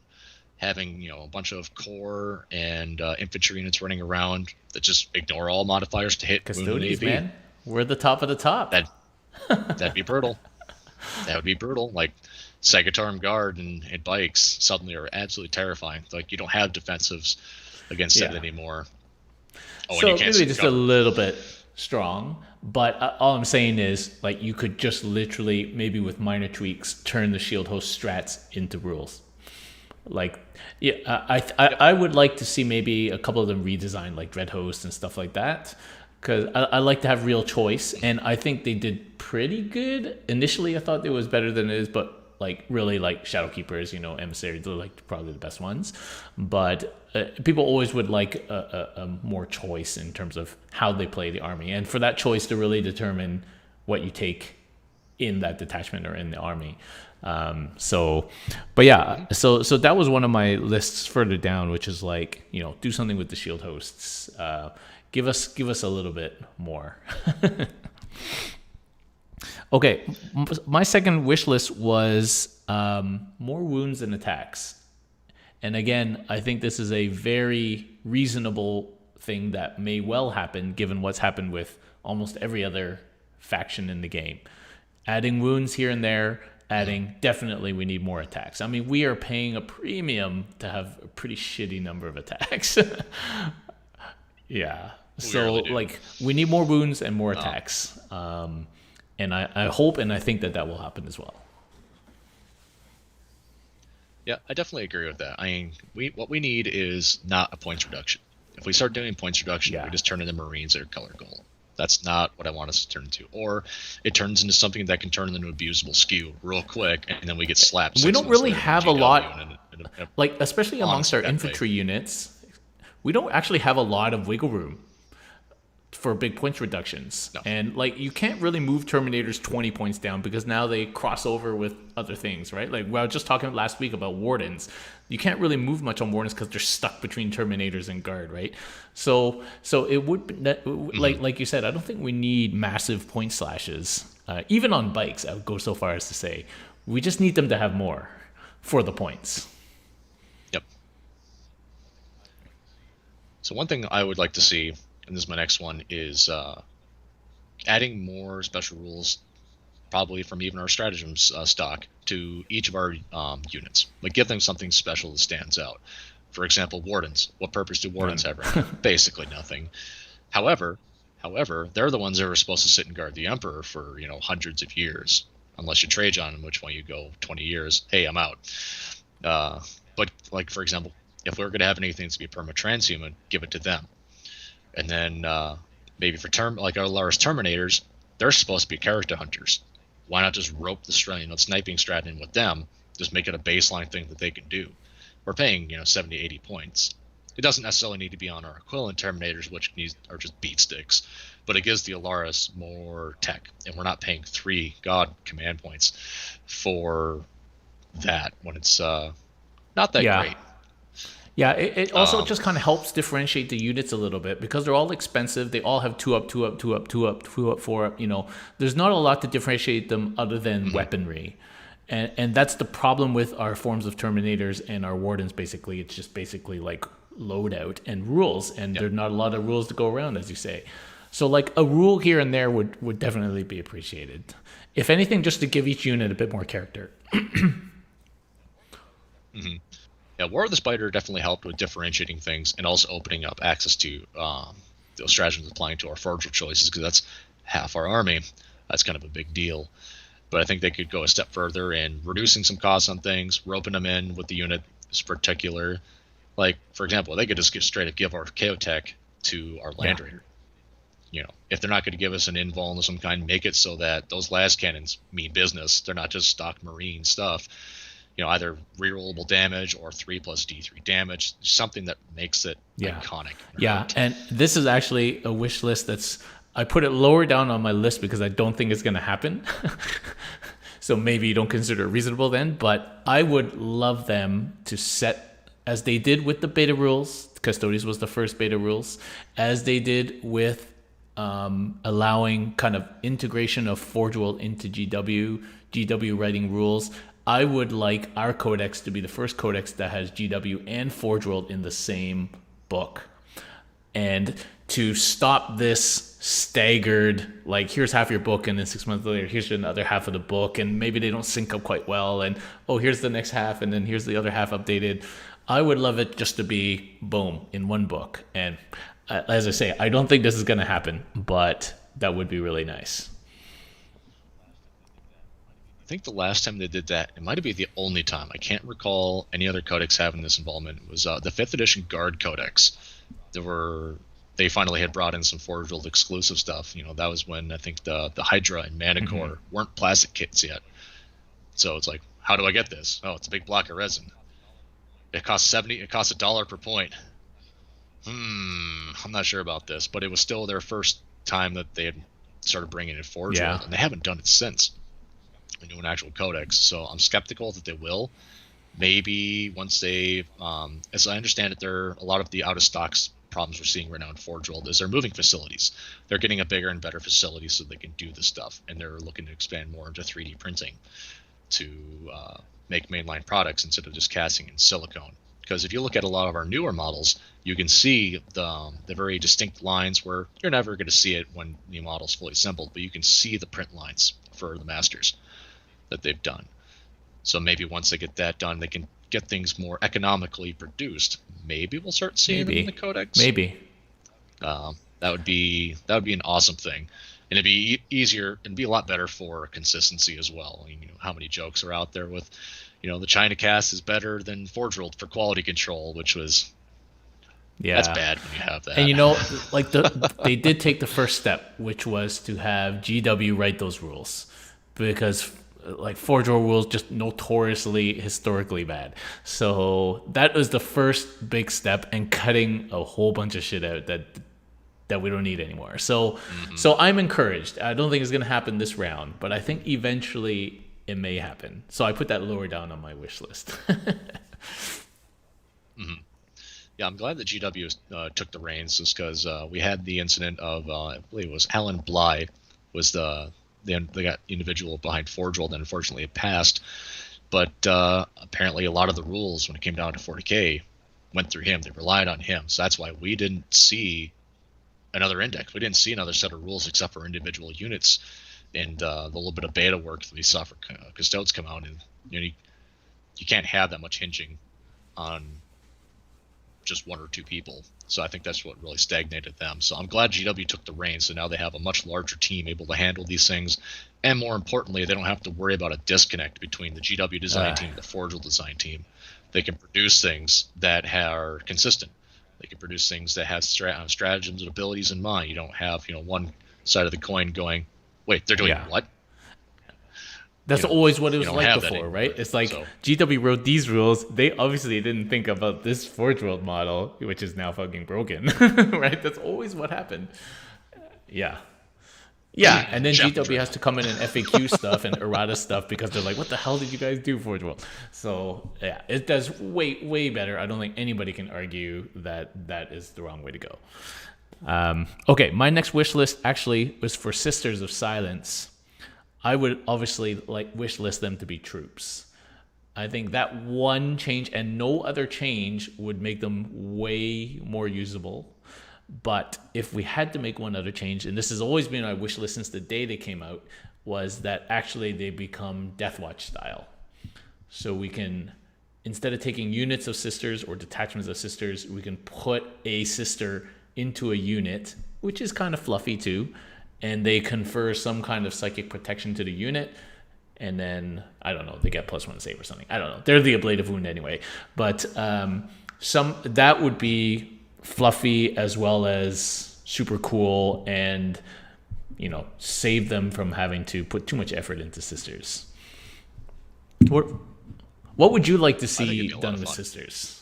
Speaker 2: Having, a bunch of core and infantry units running around that just ignore all modifiers to hit
Speaker 1: Custodes, man. We're the top of the top.
Speaker 2: That'd be brutal. That would be brutal. Like, Sagittarium Guard and bikes suddenly are absolutely terrifying. Like, you don't have defensives against it anymore. Oh,
Speaker 1: so
Speaker 2: and you can't
Speaker 1: maybe just a little bit strong, but all I'm saying is, like, you could just literally, maybe with minor tweaks, turn the shield host strats into rules. Like, I would like to see maybe a couple of them redesigned, like Dread Host and stuff like that, because I like to have real choice, and I think they did pretty good. Initially, I thought it was better than it is, but like, really, like Shadowkeepers, Emissaries, they're like probably the best ones. But people always would like a more choice in terms of how they play the army, and for that choice to really determine what you take in that detachment or in the army. So that was one of my lists further down, which is like, do something with the shield hosts. Give us a little bit more. Okay, my second wish list was more wounds and attacks. And again, I think this is a very reasonable thing that may well happen given what's happened with almost every other faction in the game. Adding wounds here and there, definitely we need more attacks. I mean, we are paying a premium to have a pretty shitty number of attacks. Yeah. So, like, we need more wounds and more attacks. And I hope and I think that will happen as well.
Speaker 2: Yeah, I definitely agree with that. I mean, what we need is not a points reduction. If we start doing points reduction, we just turn into Marines that are color gold. That's not what I want us to turn into. Or it turns into something that can turn into an abusable skew real quick, and then we get slapped.
Speaker 1: We don't really have a lot, like, especially amongst our infantry units, we don't actually have a lot of wiggle room for big points reductions. No. And, like, you can't really move Terminators 20 points down because now they cross over with other things, right? Like, I was just talking last week about Wardens. You can't really move much on Wardens because they're stuck between Terminators and Guard, right? So it would, like you said, I don't think we need massive point slashes. Even on bikes, I would go so far as to say, we just need them to have more for the points.
Speaker 2: Yep. So one thing I would like to see, and this is my next one, is adding more special rules, probably from even our stratagems stock, to each of our units. Like, give them something special that stands out. For example, Wardens. What purpose do Wardens have right now? Basically nothing. However, they're the ones that are supposed to sit and guard the Emperor for, hundreds of years. Unless you Trajan, in which one you go 20 years, hey, I'm out. But, like, for example, if we're going to have anything to be perma-transhuman, give it to them. And then maybe for like our Lars Terminators, they're supposed to be character hunters. Why not just rope the sniping strat in with them? Just make it a baseline thing that they can do. We're paying 70, 80 points. It doesn't necessarily need to be on our equivalent Terminators, which are just beat sticks, but it gives the Alaris more tech, and we're not paying 3 God command points for that when it's not that
Speaker 1: Yeah.
Speaker 2: great.
Speaker 1: Yeah, it also
Speaker 2: Um,
Speaker 1: just kind of helps differentiate the units a little bit because they're all expensive. They all have 2 up, 2 up, 2 up, 2 up, 2 up, 4 up. There's not a lot to differentiate them other than
Speaker 2: mhm,
Speaker 1: weaponry. And that's the problem with our forms of Terminators and our Wardens, basically. It's just basically like loadout and rules, and
Speaker 2: yeah.
Speaker 1: there's not a lot of rules to go around, as you say. So, like, a rule here and there would definitely be appreciated. If anything, just to give each unit a bit more character.
Speaker 2: hmm Yeah, War of the Spider definitely helped with differentiating things and also opening up access to those stratagems applying to our forger choices, because that's half our army. That's kind of a big deal. But I think they could go a step further in reducing some costs on things, roping them in with the unit is particular. Like, for example, they could just straight up give our Chaotech to our Land
Speaker 1: Yeah.
Speaker 2: Raider. If they're not going to give us an invuln of some kind, make it so that those las cannons mean business. They're not just stock marine stuff. Either rerollable damage or 3+D3 damage, something that makes it
Speaker 1: Yeah.
Speaker 2: iconic.
Speaker 1: Yeah. And this is actually a wish list I put it lower down on my list because I don't think it's going to happen. So maybe you don't consider it reasonable then, but I would love them to set, as they did with the beta rules, Custodes was the first beta rules, as they did with allowing kind of integration of Forge World into GW writing rules. I would like our Codex to be the first Codex that has GW and Forge World in the same book. And to stop this staggered, like, here's half your book, and then 6 months later, here's another half of the book, and maybe they don't sync up quite well, and here's the next half, and then here's the other half updated. I would love it just to be boom in one book. And as I say, I don't think this is going to happen, but that would be really nice.
Speaker 2: I think the last time they did that, it might have been the only time. I can't recall any other codex having this involvement. It was the 5th edition Guard Codex. They finally had brought in some Forge World exclusive stuff. That was when I think the Hydra and Manicore weren't plastic kits yet. So it's like, how do I get this? Oh, it's a big block of resin. It costs $1 per point. I'm not sure about this, but it was still their first time that they had started bringing in Forge World, and they haven't done it since into an actual codex. So I'm skeptical that they will. Maybe once they, as I understand it, a lot of the out of stocks problems we're seeing right now in Forge World is they're moving facilities. They're getting a bigger and better facility so they can do this stuff, and they're looking to expand more into 3D printing to make mainline products instead of just casting in silicone. Because if you look at a lot of our newer models, you can see the very distinct lines where you're never going to see it when the model's fully assembled, but you can see the print lines for the masters that they've done. So maybe once they get that done, they can get things more economically produced. Maybe we'll start seeing them in the Codex.
Speaker 1: Maybe.
Speaker 2: That would be an awesome thing, and it'd be easier and be a lot better for consistency as well. I mean, how many jokes are out there with, the China cast is better than Forge World for quality control, which was that's bad when you have that.
Speaker 1: And like they did take the first step, which was to have GW write those rules, because like Forge World rules just notoriously historically bad. So that was the first big step, and cutting a whole bunch of shit out that we don't need anymore. So I'm encouraged. I don't think it's gonna happen this round, but I think eventually it may happen. So I put that lower down on my wish list.
Speaker 2: Yeah, I'm glad that GW took the reins, just because we had the incident of I believe it was Alan Bly was the individual behind Forge World, and unfortunately it passed. But apparently a lot of the rules when it came down to 40k went through him. They relied on him, so that's why we didn't see another index. We didn't see another set of rules except for individual units and the little bit of beta work that we saw for Custodes come out. And you can't have that much hinging on just one or two people. So I think that's what really stagnated them. So I'm glad GW took the reins, so now they have a much larger team able to handle these things. And more importantly, they don't have to worry about a disconnect between the GW design team and the Forge World design team. They can produce things that are consistent. They can produce things that have stratagems and abilities in mind. You don't have, one side of the coin going, wait, they're doing what?
Speaker 1: That's always what it was like before,
Speaker 2: anymore,
Speaker 1: right? It's like GW wrote these rules. They obviously didn't think about this Forge World model, which is now fucking broken, right? That's always what happened. Yeah. Yeah, and then
Speaker 2: Chapter
Speaker 1: GW has to come in and FAQ stuff and errata stuff because they're like, "What the hell did you guys do, Forge World?" So yeah, it does way better. I don't think anybody can argue that that is the wrong way to go. Okay, my next wish list actually was for Sisters of Silence. I would obviously wish list them to be troops. I think that one change and no other change would make them way more usable. But if we had to make one other change, and this has always been my wish list since the day they came out, was that actually they become Deathwatch style. So we can, instead of taking units of sisters or detachments of sisters, we can put a sister into a unit, which is kind of fluffy too, and they confer some kind of psychic protection to the unit. And then, I don't know, they get +1 save or something. I don't know. They're the ablative wound anyway. But that would be fluffy as well as super cool, and save them from having to put too much effort into sisters. What would you like to see done with sisters?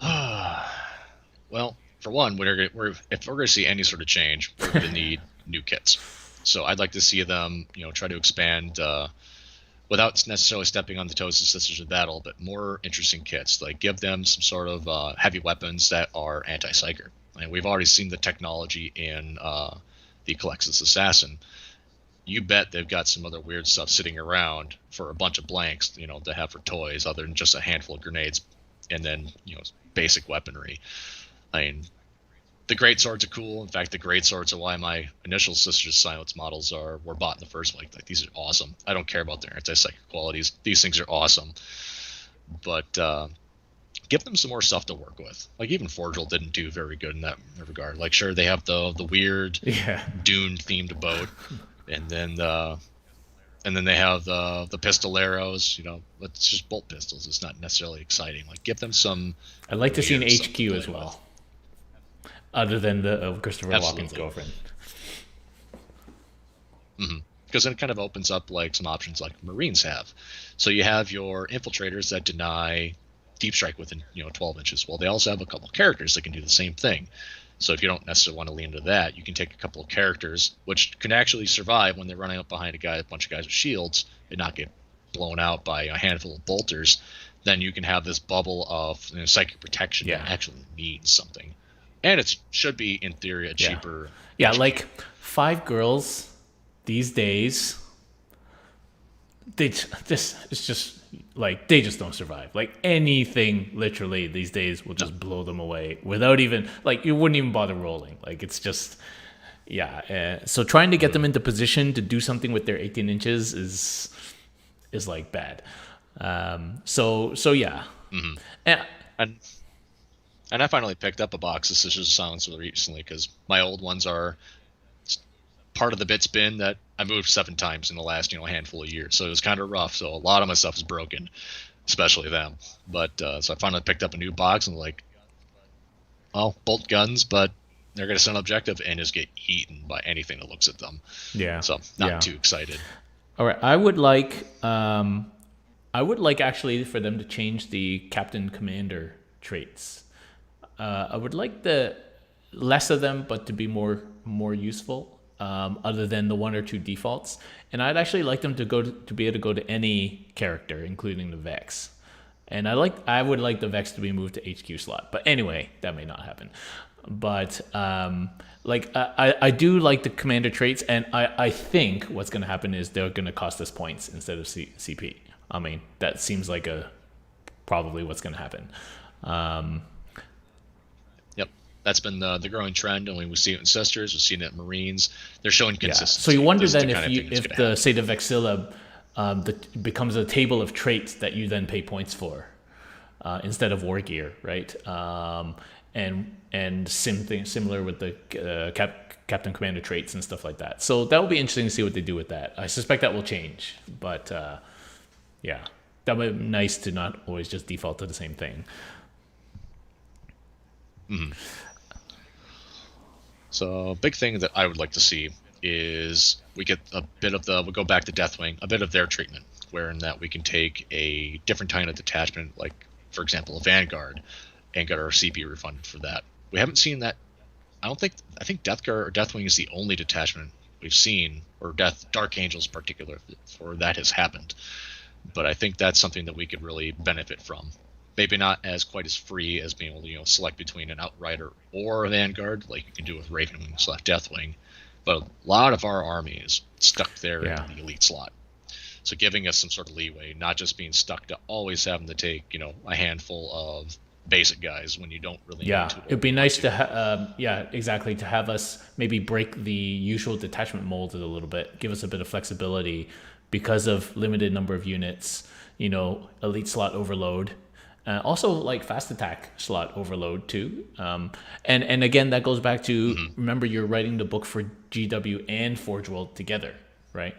Speaker 2: Well, for one, if we're going to see any sort of change, we're going to need new kits. So I'd like to see them, try to expand without necessarily stepping on the toes of Sisters of Battle, but more interesting kits. Like give them some sort of heavy weapons that are anti-psyker. And we've already seen the technology in the Calexis Assassin. You bet they've got some other weird stuff sitting around for a bunch of blanks, to have for toys, other than just a handful of grenades, and then basic weaponry. I mean, the great swords are cool. In fact, the great swords are why my initial Sisters Silence models were bought in the first place. Like, these are awesome. I don't care about their anti-psychic qualities. These things are awesome. But give them some more stuff to work with. Like, even Forgel didn't do very good in that regard. Like, sure, they have the weird Dune themed boat, and then they have the pistol arrows. It's just bolt pistols. It's not necessarily exciting. Like, give them some.
Speaker 1: I'd like to see an HQ as well. Other than the Christopher Walken's girlfriend.
Speaker 2: Because then it kind of opens up like some options like Marines have. So you have your infiltrators that deny deep strike within 12 inches. Well, they also have a couple of characters that can do the same thing. So if you don't necessarily want to lean into that, you can take a couple of characters which can actually survive when they're running up behind a bunch of guys with shields, and not get blown out by a handful of bolters. Then you can have this bubble of psychic protection that actually means something. And it should be, in theory, a cheaper.
Speaker 1: Yeah, like 5 girls these days, they just don't survive. Like, anything literally these days will just blow them away without even, you wouldn't even bother rolling. Like, it's just, so trying to get them into position to do something with their 18 inches is like bad. So yeah.
Speaker 2: And I finally picked up a box of Sisters of Silence recently, because my old ones are part of the bits bin that I moved 7 times in the last handful of years. So it was kind of rough. So a lot of my stuff is broken, especially them. But so I finally picked up a new box and bolt guns, but they're going to send an objective and just get eaten by anything that looks at them. Yeah. So not too excited.
Speaker 1: All right. I would like actually for them to change the Captain Commander traits. I would like the less of them, but to be more useful, other than the 1 or 2 defaults. And I'd actually like them to be able to go to any character, including the Vex. And I would like the Vex to be moved to HQ slot. But anyway, that may not happen. But I do like the commander traits, and I think what's going to happen is they're going to cost us points instead of CP. I mean, that seems like probably what's going to happen.
Speaker 2: That's been the growing trend, and we see it in Sisters, we've seen it in Marines. They're showing consistency.
Speaker 1: So you wonder then if say the Vexilla becomes a table of traits that you then pay points for instead of war gear, right? And something similar with the Captain Commander traits and stuff like that. So that will be interesting to see what they do with that. I suspect that will change, but that would be nice to not always just default to the same thing.
Speaker 2: So a big thing that I would like to see is we get we'll go back to Deathwing, a bit of their treatment, wherein that we can take a different kind of detachment, like, for example, a Vanguard, and get our CP refunded for that. We haven't seen that I think Death Guard or Deathwing is the only detachment we've seen, or Dark Angels in particular, for that has happened. But I think that's something that we could really benefit from. Maybe not as quite as free as being able to select between an Outrider or a Vanguard, like you can do with Ravenwing / Deathwing. But a lot of our army is stuck there in the elite slot. So giving us some sort of leeway, not just being stuck to always having to take a handful of basic guys when you don't really need to.
Speaker 1: It'd be nice to exactly, to have us maybe break the usual detachment mold a little bit, give us a bit of flexibility because of limited number of units, elite slot overload, also like fast attack slot overload too. And again, that goes back to, remember, you're writing the book for GW and Forge World together, right?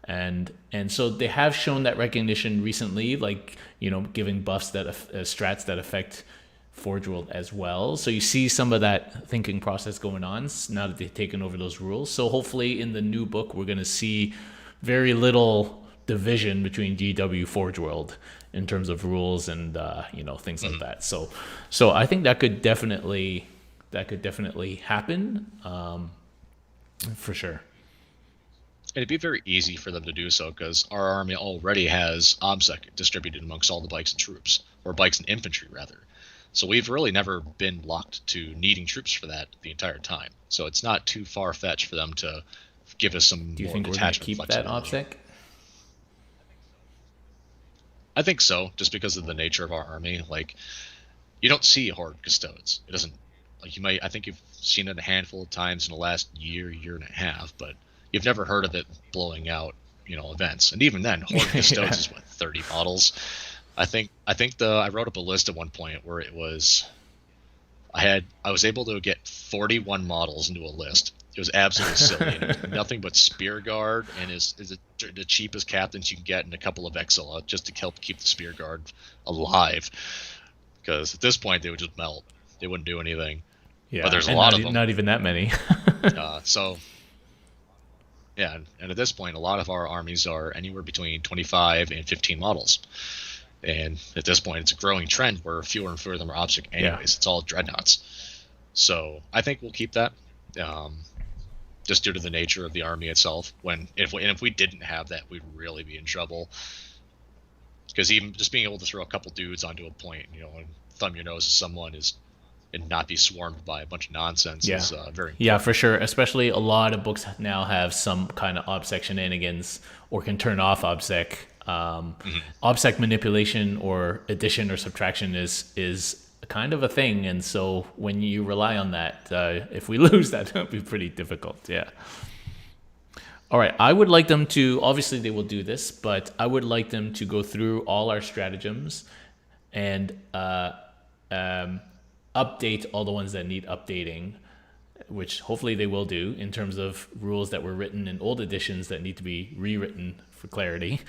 Speaker 1: And so they have shown that recognition recently, like giving buffs that strats that affect Forge World as well. So you see some of that thinking process going on now that they've taken over those rules. So hopefully in the new book we're going to see very little division between GW Forge World in terms of rules and things like that. So I think that could definitely happen, for sure.
Speaker 2: And it'd be very easy for them to do so because our army already has OBSEC distributed amongst all the bikes and troops, or bikes and infantry rather. So we've really never been locked to needing troops for that the entire time. So it's not too far-fetched for them to give us some
Speaker 1: Do you
Speaker 2: more
Speaker 1: think we're going to
Speaker 2: detachment
Speaker 1: keep that
Speaker 2: flexibility.
Speaker 1: OBSEC?
Speaker 2: I think so, just because of the nature of our army. Like, you don't see Horde Custodes. It doesn't, like, I think you've seen it a handful of times in the last year and a half, but you've never heard of it blowing out, events. And even then, Horde Custodes is 30 models. I wrote up a list at one point where it was, I was able to get 41 models into a list. It was absolutely silly. Nothing but Spear Guard and is the cheapest captains you can get, and a couple of Exila just to help keep the Spear Guard alive. Because at this point they would just melt. They wouldn't do anything.
Speaker 1: Yeah,
Speaker 2: but there's a lot of them.
Speaker 1: Not even that many.
Speaker 2: And at this point, a lot of our armies are anywhere between 25 and 15 models. And at this point, it's a growing trend where fewer and fewer of them are OBSEC anyways. Yeah. It's all dreadnoughts. So I think we'll keep that, just due to the nature of the army itself. If we didn't have that, we'd really be in trouble. Because even just being able to throw a couple dudes onto a point, and thumb your nose at someone and not be swarmed by a bunch of nonsense is very important.
Speaker 1: Yeah, for sure. Especially a lot of books now have some kind of OBSEC shenanigans or can turn off OBSEC. OBSEC manipulation or addition or subtraction is kind of a thing, and so when you rely on that, if we lose that, it'll be pretty difficult. Yeah. All right, I would like them to, obviously they will do this, but I would like them to go through all our stratagems and update all the ones that need updating, which hopefully they will do, in terms of rules that were written in old editions that need to be rewritten for clarity.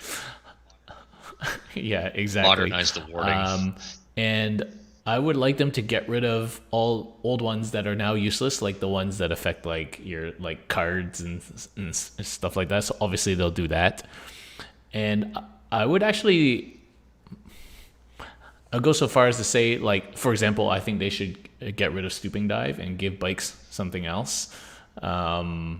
Speaker 1: Yeah, exactly.
Speaker 2: Modernize the wording.
Speaker 1: And I would like them to get rid of all old ones that are now useless, like the ones that affect like your cards and stuff like that. So obviously they'll do that. And I would actually, I'll go so far as to say, for example, I think they should get rid of Stooping Dive and give bikes something else. I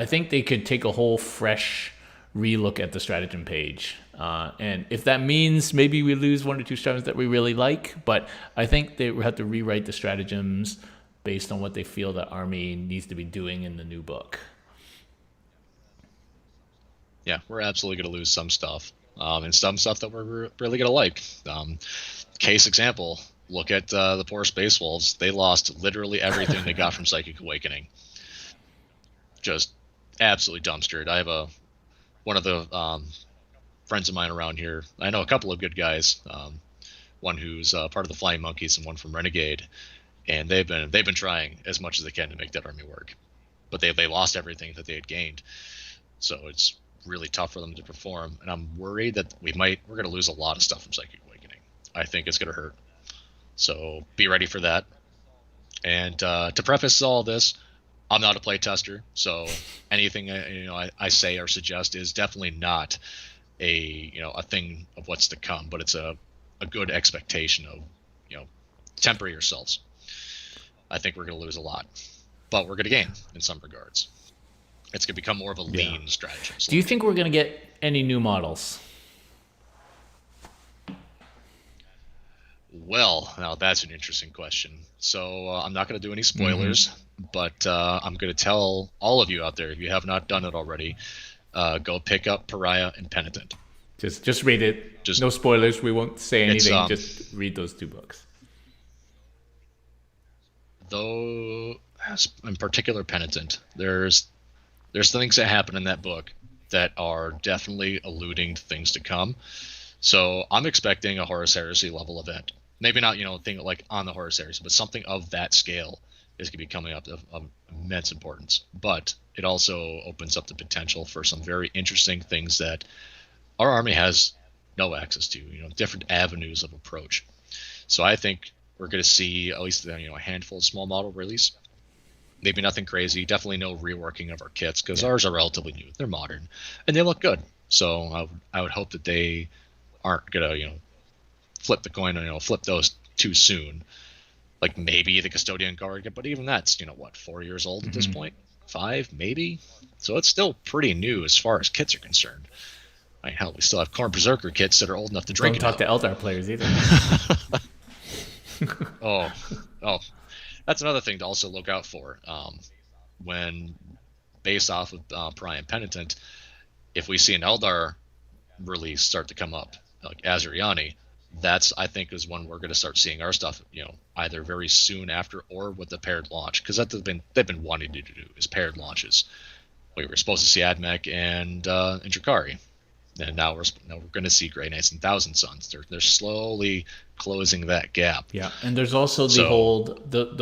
Speaker 1: think they could take a whole fresh relook at the stratagem page. And if that means maybe we lose one or two stratagems that we really like, but I think they have to rewrite the stratagems based on what they feel the army needs to be doing in the new book.
Speaker 2: Yeah, we're absolutely going to lose some stuff, and some stuff that we're really going to like. Case example, look at the poor Space Wolves. They lost literally everything they got from Psychic Awakening. Just absolutely dumpstered. I have one of the friends of mine around here. I know a couple of good guys. One who's part of the Flying Monkeys and one from Renegade, and they've been trying as much as they can to make that army work, but they lost everything that they had gained. So it's really tough for them to perform, and I'm worried that we're going to lose a lot of stuff from Psychic Awakening. I think it's going to hurt. So be ready for that. And to preface all this, I'm not a play tester, so anything I say or suggest is definitely not a thing of what's to come, but it's a good expectation of temper yourselves. I think we're going to lose a lot, but we're going to gain in some regards. It's going to become more of a lean strategy.
Speaker 1: Do you think we're going to get any new models?
Speaker 2: Well, now that's an interesting question. So I'm not going to do any spoilers, but I'm going to tell all of you out there, if you have not done it already, go pick up Pariah and Penitent.
Speaker 1: Just read it. No spoilers. We won't say anything. Just read those 2 books.
Speaker 2: Though, in particular, Penitent, there's things that happen in that book that are definitely alluding to things to come. So I'm expecting a Horus Heresy level event. Maybe not, thing like on the Horus Heresy, but something of that scale is going to be coming up of immense importance. But it also opens up the potential for some very interesting things that our army has no access to, different avenues of approach. So I think we're going to see at least a handful of small model release. Maybe nothing crazy. Definitely no reworking of our kits, because ours are relatively new. They're modern, and they look good. So I would hope that they aren't gonna flip the coin and flip those too soon. Like maybe the Custodian Guard, but even that's 4 years old at this point, 5 maybe. So it's still pretty new as far as kits are concerned. Hell, we still have Khorne Berserker kits that are old enough to drink.
Speaker 1: Don't talk to Eldar players either.
Speaker 2: oh, that's another thing to also look out for. When based off of Pariah and Penitent, if we see an Eldar release start to come up, like Azuriani, that's, I think, is when we're going to start seeing our stuff, either very soon after or with the paired launch, because they've been wanting to do is paired launches. We were supposed to see Admech and Drakari, and now we're going to see Grey Knights and Thousand Sons. They're slowly closing that gap.
Speaker 1: Yeah, and there's also the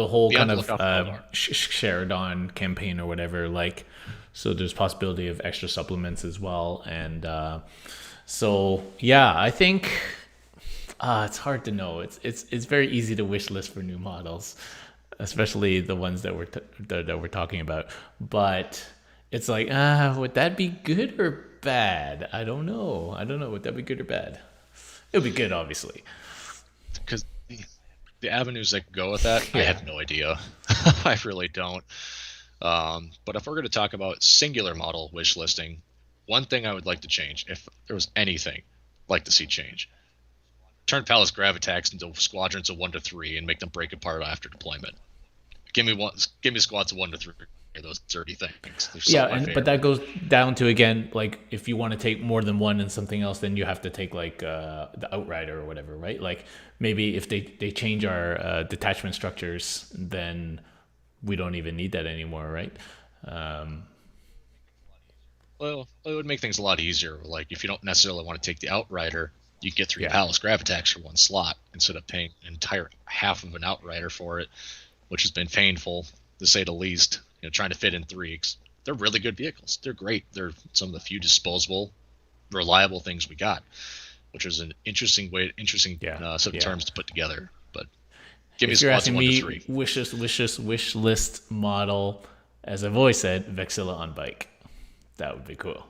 Speaker 1: whole kind of Sheridan campaign or whatever. Like, so there's possibility of extra supplements as well, and so yeah, I think. It's hard to know. It's very easy to wish list for new models, especially the ones that we're talking about. But it's like, would that be good or bad? I don't know. Would that be good or bad? It would be good, obviously.
Speaker 2: Because the avenues that go with that, I have no idea. I really don't. But if we're going to talk about singular model wish listing, one thing I would like to change, if there was anything I'd like to see change, turn Palace Gravitax into squadrons of 1 to 3 and make them break apart after deployment. Give me squads of 1 to 3. Those dirty things.
Speaker 1: But that goes down to, again, like, if you want to take more than one and something else, then you have to take like the Outrider or whatever, right? Like maybe if they change our detachment structures, then we don't even need that anymore, right?
Speaker 2: Well, it would make things a lot easier. Like if you don't necessarily want to take the Outrider, you get 3 Palace Gravitax for 1 slot instead of paying an entire half of an Outrider for it, which has been painful to say the least. Trying to fit in 3. They're really good vehicles. They're great. They're some of the few disposable, reliable things we got, which is an interesting set of terms to put together. But give me squads of 1 to 3.
Speaker 1: Wish list model, as I've always said, Vexilla on bike. That would be cool.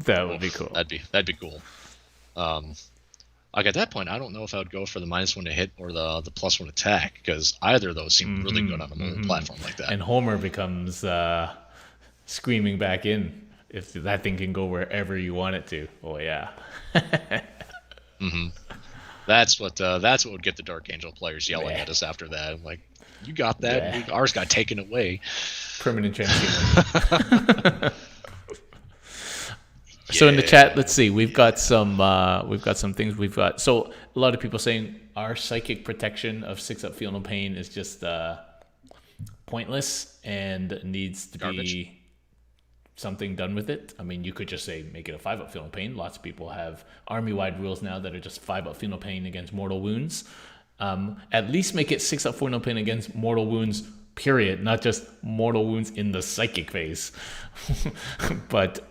Speaker 1: That'd be cool. Like at that point, I don't know if I would go for the -1 to hit or the +1 attack, because either of those seem really good on a mobile platform like that. And Homer becomes screaming back in if that thing can go wherever you want it to. Oh yeah.
Speaker 2: That's what would get the Dark Angel players yelling at us after that. I'm like, you got that? Ours got taken away.
Speaker 1: Permanent transhuman. So in the chat, let's see. We've got some things. So a lot of people saying our psychic protection of 6-up Feel No Pain is just pointless and needs to be something done with it. I mean, you could just say make it a 5-up Feel No Pain. Lots of people have army-wide rules now that are just 5-up Feel No Pain against mortal wounds. At least make it 6-up Feel No Pain against mortal wounds, period, not just mortal wounds in the psychic phase. But.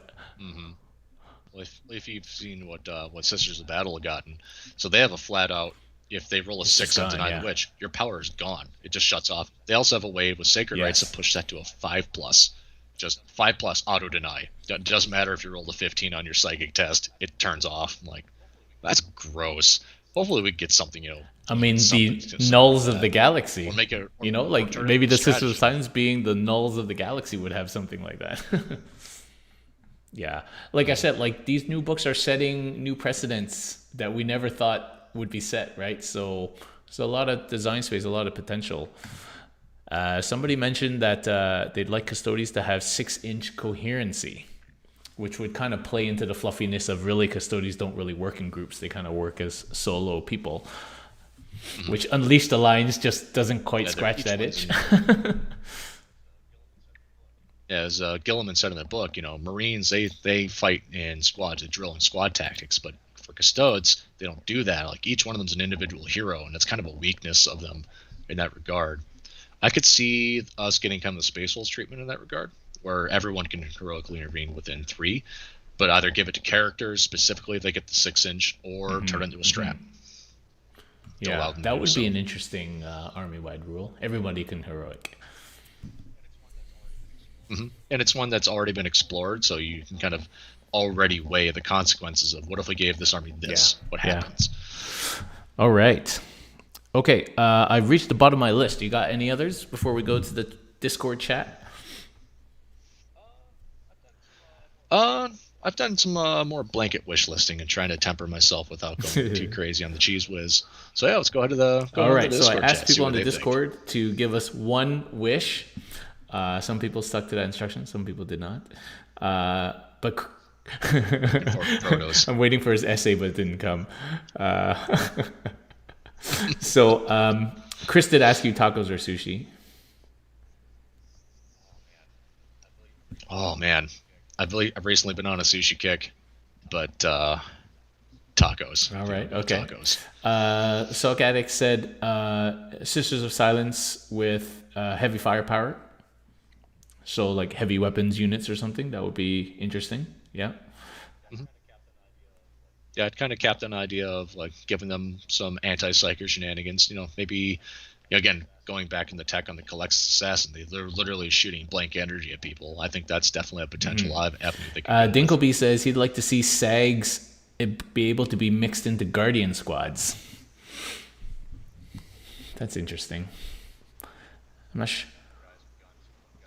Speaker 2: If you've seen what Sisters of Battle have gotten, so they have a flat out, if they roll a 6 and deny the witch, your power is gone. It just shuts off. They also have a way with Sacred Rites to push that to a 5+, just 5+ auto deny. It doesn't matter if you rolled a 15 on your psychic test, it turns off. I'm like, that's gross. hopefully we get something,
Speaker 1: I mean,
Speaker 2: something
Speaker 1: the
Speaker 2: similar to
Speaker 1: nulls of the
Speaker 2: that, or
Speaker 1: galaxy.
Speaker 2: make it, or
Speaker 1: Like
Speaker 2: turn it
Speaker 1: maybe
Speaker 2: into a
Speaker 1: the Sisters of
Speaker 2: strategy.
Speaker 1: Silence being the nulls of the galaxy would have something like that. Yeah. Like I said, like these new books are setting new precedents that we never thought would be set, right? So there's a lot of design space, a lot of potential. Somebody mentioned that they'd like Custodes to have 6-inch coherency, which would kind of play into the fluffiness of really Custodes don't really work in groups. They kind of work as solo people, which Unleashed Alliance just doesn't quite
Speaker 2: Yeah,
Speaker 1: scratch
Speaker 2: each
Speaker 1: that
Speaker 2: one's
Speaker 1: itch.
Speaker 2: as Gilliman said in the book, Marines they fight in squads, they drill in squad tactics, but for Custodes they don't do that. Like each one of them's an individual hero, and that's kind of a weakness of them in that regard. I could see us getting kind of the Space Wolves treatment in that regard, where everyone can heroically intervene within 3, but either give it to characters specifically if they get the 6-inch, or turn it into a strap. To allow
Speaker 1: Yeah,
Speaker 2: them to
Speaker 1: that
Speaker 2: do
Speaker 1: would
Speaker 2: so.
Speaker 1: be an interesting army-wide rule. Everybody can heroic.
Speaker 2: And it's one that's already been explored, so you can kind of already weigh the consequences of what if we gave this army this?
Speaker 1: Yeah.
Speaker 2: What
Speaker 1: Yeah.
Speaker 2: happens?
Speaker 1: All right. Okay, I've reached the bottom of my list. You got any others before we go to the Discord chat?
Speaker 2: I've done some more blanket wish listing and trying to temper myself without going too crazy on the cheese whiz. So yeah, let's go ahead to
Speaker 1: All
Speaker 2: on
Speaker 1: right,
Speaker 2: the
Speaker 1: so I
Speaker 2: Discord
Speaker 1: asked
Speaker 2: chat, see
Speaker 1: people
Speaker 2: what
Speaker 1: on the
Speaker 2: they think.
Speaker 1: Discord to give us one wish. Some people stuck to that instruction, some people did not. But
Speaker 2: Protos.
Speaker 1: I'm waiting for his essay, but it didn't come. So Chris did ask you tacos or sushi.
Speaker 2: Oh man, I've recently been on a sushi kick, but tacos.
Speaker 1: All right, okay.
Speaker 2: Tacos.
Speaker 1: Silk Addict said Sisters of Silence with heavy firepower. So like heavy weapons units or something. That would be interesting. Yeah.
Speaker 2: Yeah, I'd kind of capped an idea of like giving them some anti-psyker shenanigans. Maybe again going back in the tech on the Calladus assassin, they're literally shooting blank energy at people. I think that's definitely a potential avenue. They could go with.
Speaker 1: Dinkleby says he'd like to see SAGs be able to be mixed into Guardian squads. That's interesting. I'm not sure.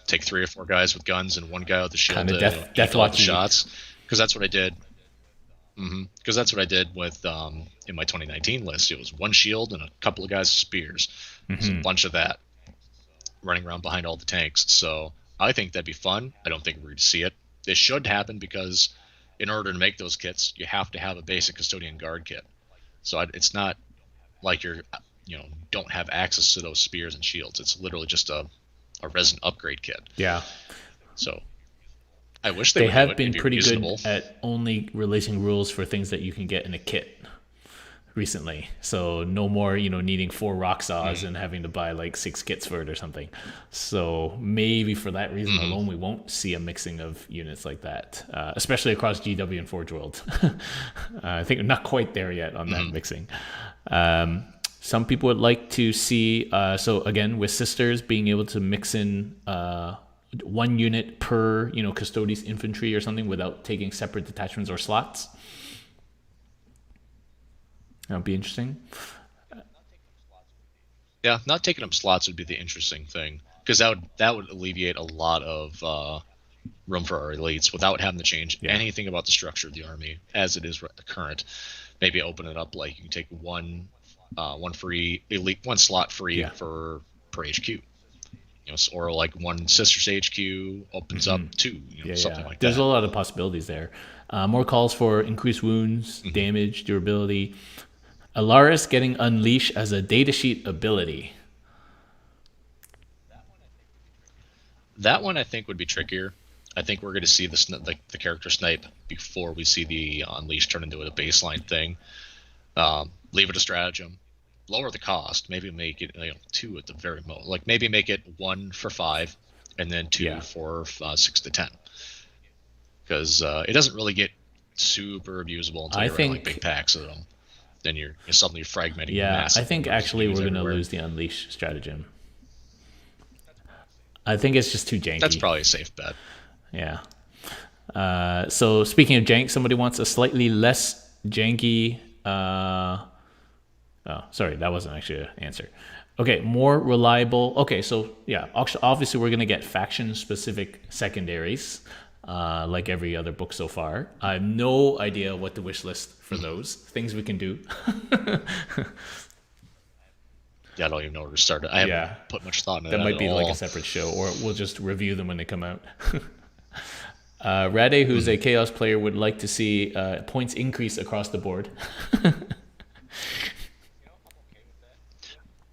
Speaker 2: Take 3 or 4 guys with guns and one guy with the shield
Speaker 1: Kinda
Speaker 2: to
Speaker 1: death
Speaker 2: eat all the
Speaker 1: watching.
Speaker 2: shots. Because that's what I did. Because that's what I did with in my 2019 list. It was 1 shield and a couple of guys with spears. There's a bunch of that running around behind all the tanks. So I think that'd be fun. I don't think we're going to see it. It should happen because in order to make those kits, you have to have a basic custodian guard kit. So it's not like you're don't have access to those spears and shields. It's literally just a resin upgrade kit.
Speaker 1: Yeah.
Speaker 2: So I wish
Speaker 1: They
Speaker 2: would do
Speaker 1: have
Speaker 2: it.
Speaker 1: been
Speaker 2: It'd be
Speaker 1: pretty
Speaker 2: reasonable.
Speaker 1: good at only releasing rules for things that you can get in a kit recently. So no more, needing 4 rock saws and having to buy like 6 kits for it or something. So maybe for that reason alone, we won't see a mixing of units like that, especially across GW and Forge World. I think we're not quite there yet on that mixing. Some people would like to see, so again, with Sisters being able to mix in 1 unit per, Custodes infantry or something without taking separate detachments or slots. That would be interesting.
Speaker 2: Yeah, not taking up slots would be the interesting thing, because that would alleviate a lot of room for our elites without having to change anything about the structure of the army as it is current. Maybe open it up like you can take one free elite, 1 slot free per HQ. Or like 1 Sisters HQ opens up 2, something like that.
Speaker 1: There's a lot of possibilities there. More calls for increased wounds, damage, durability. Alaris getting Unleash as a datasheet ability.
Speaker 2: That one I think would be trickier. I think we're going to see the character snipe before we see the Unleash turn into a baseline thing. Leave it a stratagem. Lower the cost. Maybe make it 2 at the very most. Like maybe make it 1 for 5, and then 2 for 6 to 10. Because it doesn't really get super abusable until you're in like big packs of them. Then you're suddenly fragmenting.
Speaker 1: Yeah, I think actually we're going to lose the Unleash stratagem. I think it's just too janky.
Speaker 2: That's probably a safe bet.
Speaker 1: Yeah. So speaking of jank, somebody wants a slightly less janky Oh, sorry, that wasn't actually an answer. Okay, more reliable. Okay, so yeah, obviously we're gonna get faction-specific secondaries, like every other book so far. I have no idea what to wish list for those things we can do.
Speaker 2: Yeah, I don't even know where to start. I haven't
Speaker 1: Yeah,
Speaker 2: put much thought into
Speaker 1: that
Speaker 2: that
Speaker 1: might
Speaker 2: at
Speaker 1: be like a
Speaker 2: all.
Speaker 1: separate show, or we'll just review them when they come out. Rade, who's a Chaos player, would like to see points increase across the board.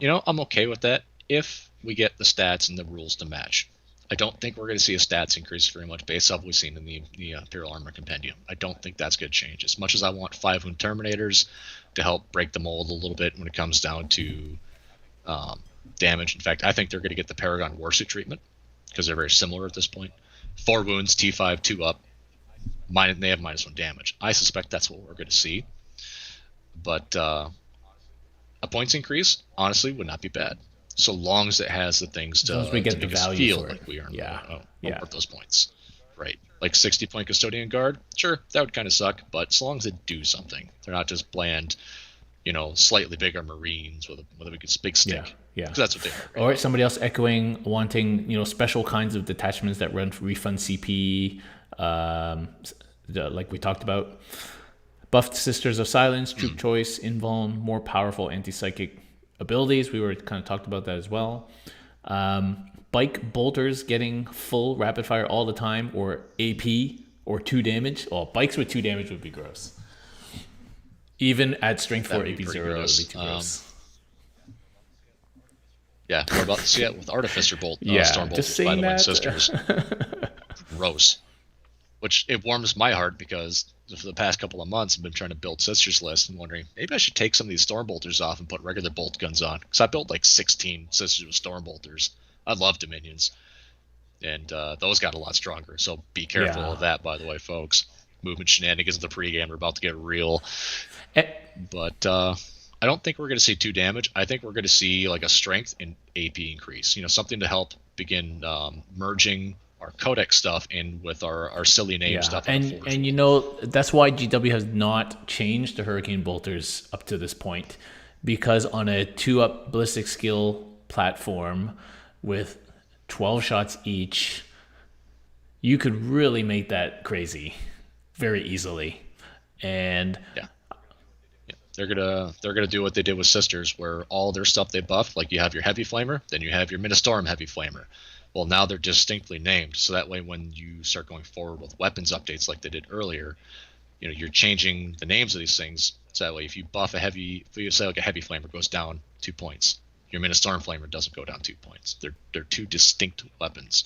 Speaker 2: I'm okay with that if we get the stats and the rules to match. I don't think we're going to see a stats increase very much based off what we've seen in the Imperial Armor Compendium. I don't think that's going to change. As much as I want 5 Wound Terminators to help break the mold a little bit when it comes down to damage. In fact, I think they're going to get the Paragon Warsuit treatment because they're very similar at this point. 4 wounds, T5, 2 up. They have -1 damage. I suspect that's what we're going to see. But a points increase, honestly, would not be bad. So long as it has the things
Speaker 1: As long as we
Speaker 2: to
Speaker 1: get the
Speaker 2: make us
Speaker 1: value
Speaker 2: feel
Speaker 1: for it.
Speaker 2: like we earn
Speaker 1: Yeah.
Speaker 2: worth those points. Right. Like 60-point Custodian Guard, sure, that would kind of suck, but as long as they do something, they're not just bland, slightly bigger Marines with a big stick.
Speaker 1: Yeah.
Speaker 2: Because that's what they are. Right?
Speaker 1: All right, somebody else wanting special kinds of detachments that refund CP, like we talked about. Buffed Sisters of Silence, Troop Choice, Invuln, more powerful anti-psychic abilities. We were kind of talked about that as well. Bike Bolters getting full rapid fire all the time, or AP, or 2 damage. Oh, bikes with 2 damage would be gross. Even at Strength 4 AP 0, it would be too gross.
Speaker 2: Yeah, we're about to see it with Artificer
Speaker 1: just
Speaker 2: Storm Bolters by
Speaker 1: saying
Speaker 2: the Winged
Speaker 1: that.
Speaker 2: Sisters. Gross. Which it warms my heart because for the past couple of months I've been trying to build Sisters list and wondering maybe I should take some of these Storm Bolters off and put regular bolt guns on. Because I built like 16 Sisters with Storm Bolters. I love Dominions. And those got a lot stronger. So be careful of that, by the way, folks. Movement shenanigans of the pregame are about to get real. But I don't think we're going to see 2 damage. I think we're going to see like a strength and AP increase. Something to help begin merging our Codex stuff in with our silly name stuff.
Speaker 1: And that's why GW has not changed the Hurricane Bolters up to this point, because on a 2-up ballistic skill platform with 12 shots each, you could really make that crazy very easily. And
Speaker 2: they're gonna do what they did with Sisters, where all their stuff they buff, like you have your Heavy Flamer, then you have your Ministorum Heavy Flamer. Well, now they're distinctly named, so that way when you start going forward with weapons updates like they did earlier, you're changing the names of these things. So that way, if you buff if you say like a Heavy Flamer goes down 2 points, your Ministorum Flamer doesn't go down 2 points. They're 2 distinct weapons.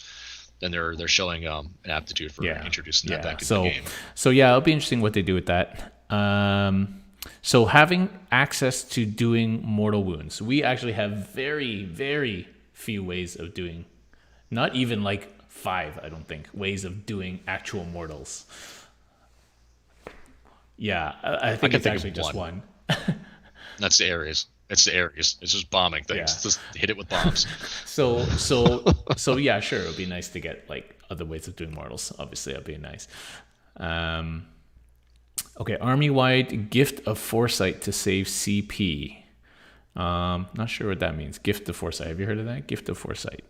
Speaker 2: Then they're showing an aptitude for introducing that back into the game.
Speaker 1: So yeah, it'll be interesting what they do with that. So having access to doing mortal wounds, we actually have very, very few ways of doing. Not even like 5, I don't think, ways of doing actual mortals. Yeah, I think it's actually just one.
Speaker 2: That's the Ares. It's the Ares. It's just bombing things.
Speaker 1: Yeah.
Speaker 2: Just hit it with bombs.
Speaker 1: So yeah, sure, it would be nice to get like other ways of doing mortals. Obviously, that'd be nice. Okay, army-wide gift of foresight to save CP. Not sure what that means. Gift of foresight. Have you heard of that? Gift of foresight.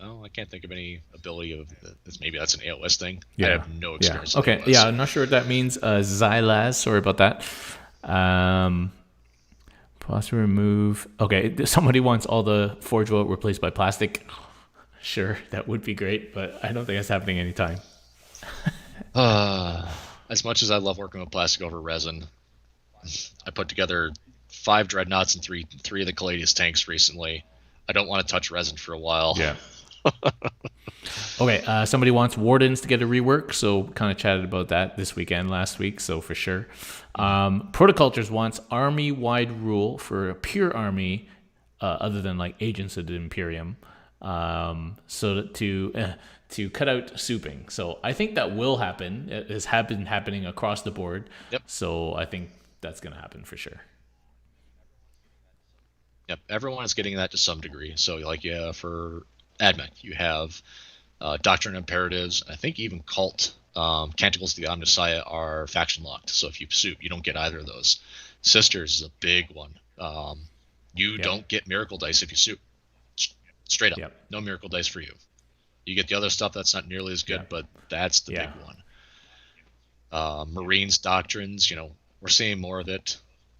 Speaker 2: Oh, I can't think of any ability of maybe that's an AOS thing.
Speaker 1: Yeah.
Speaker 2: I have no experience.
Speaker 1: Yeah. Okay.
Speaker 2: with AOS.
Speaker 1: Yeah, I'm not sure what that means. Xylaz, sorry about that. Plus remove. Okay, somebody wants all the forge vote replaced by plastic. Sure, that would be great, but I don't think that's happening anytime.
Speaker 2: As much as I love working with plastic over resin, I put together 5 dreadnoughts and three of the Caladius tanks recently. I don't want to touch resin for a while.
Speaker 1: Yeah. Okay, somebody wants wardens to get a rework, so kind of chatted about that this weekend, last week, so for sure. Protocultures wants army-wide rule for a pure army, other than like agents of the Imperium, so to cut out souping. So I think that will happen. It has been happening across the board.
Speaker 2: Yep.
Speaker 1: So I think that's going to happen for sure.
Speaker 2: Yep, everyone is getting that to some degree. So like for Admech, you have Doctrine Imperatives, I think even Cult, Canticles to the Omnissiah are faction locked. So if you suit, you don't get either of those. Sisters is a big one. You don't get Miracle Dice if you suit. Straight up. No Miracle Dice for you. You get the other stuff that's not nearly as good, but that's the big one. Marines Doctrines, we're seeing more of it.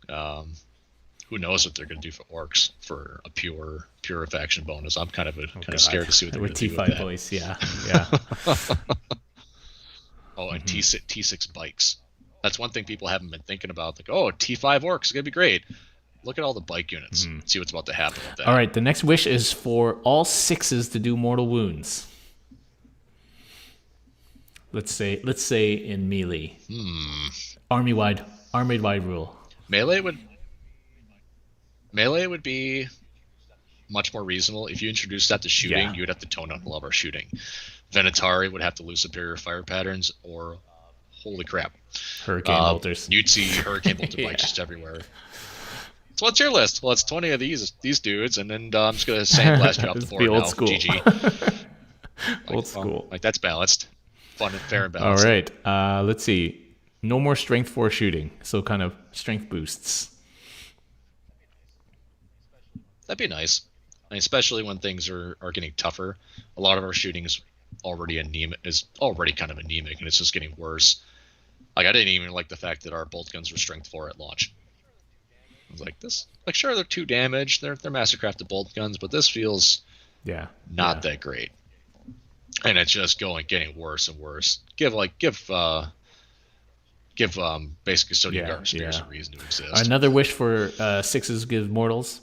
Speaker 2: Who knows what they're going to do for orcs for a pure faction bonus? I'm kind of scared to see what they're going to do with that.
Speaker 1: Boys, yeah.
Speaker 2: Oh, and T6 bikes. That's one thing people haven't been thinking about. Like, oh, T5 orcs is going to be great. Look at all the bike units. See what's about to happen with that.
Speaker 1: All right, the next wish is for all 6s to do mortal wounds. Let's say in melee. Army-wide rule.
Speaker 2: Melee would be much more reasonable. If you introduce that to shooting, you would have to tone down a lot of our shooting. Venatari would have to lose superior fire patterns, or holy crap,
Speaker 1: hurricane bolters.
Speaker 2: You'd see hurricane bolter bikes just everywhere. So what's your list? Well, it's 20 of these dudes, and then I'm just gonna sandblast you off the board
Speaker 1: old
Speaker 2: now.
Speaker 1: School.
Speaker 2: GG.
Speaker 1: Old school.
Speaker 2: That's balanced, fun and fair and balanced.
Speaker 1: All right. Let's see. No more strength 4 shooting, so kind of strength boosts.
Speaker 2: That'd be nice. Especially when things are getting tougher. A lot of our shooting is already kind of anemic, and it's just getting worse. Like, I didn't even like the fact that our bolt guns were strength 4 at launch. I was like, sure, they're 2 damage. They're mastercrafted bolt guns, but this feels not that great. And it's just getting worse and worse. Give basic custodian guard spears a reason to exist.
Speaker 1: Another wish for 6s gives mortals.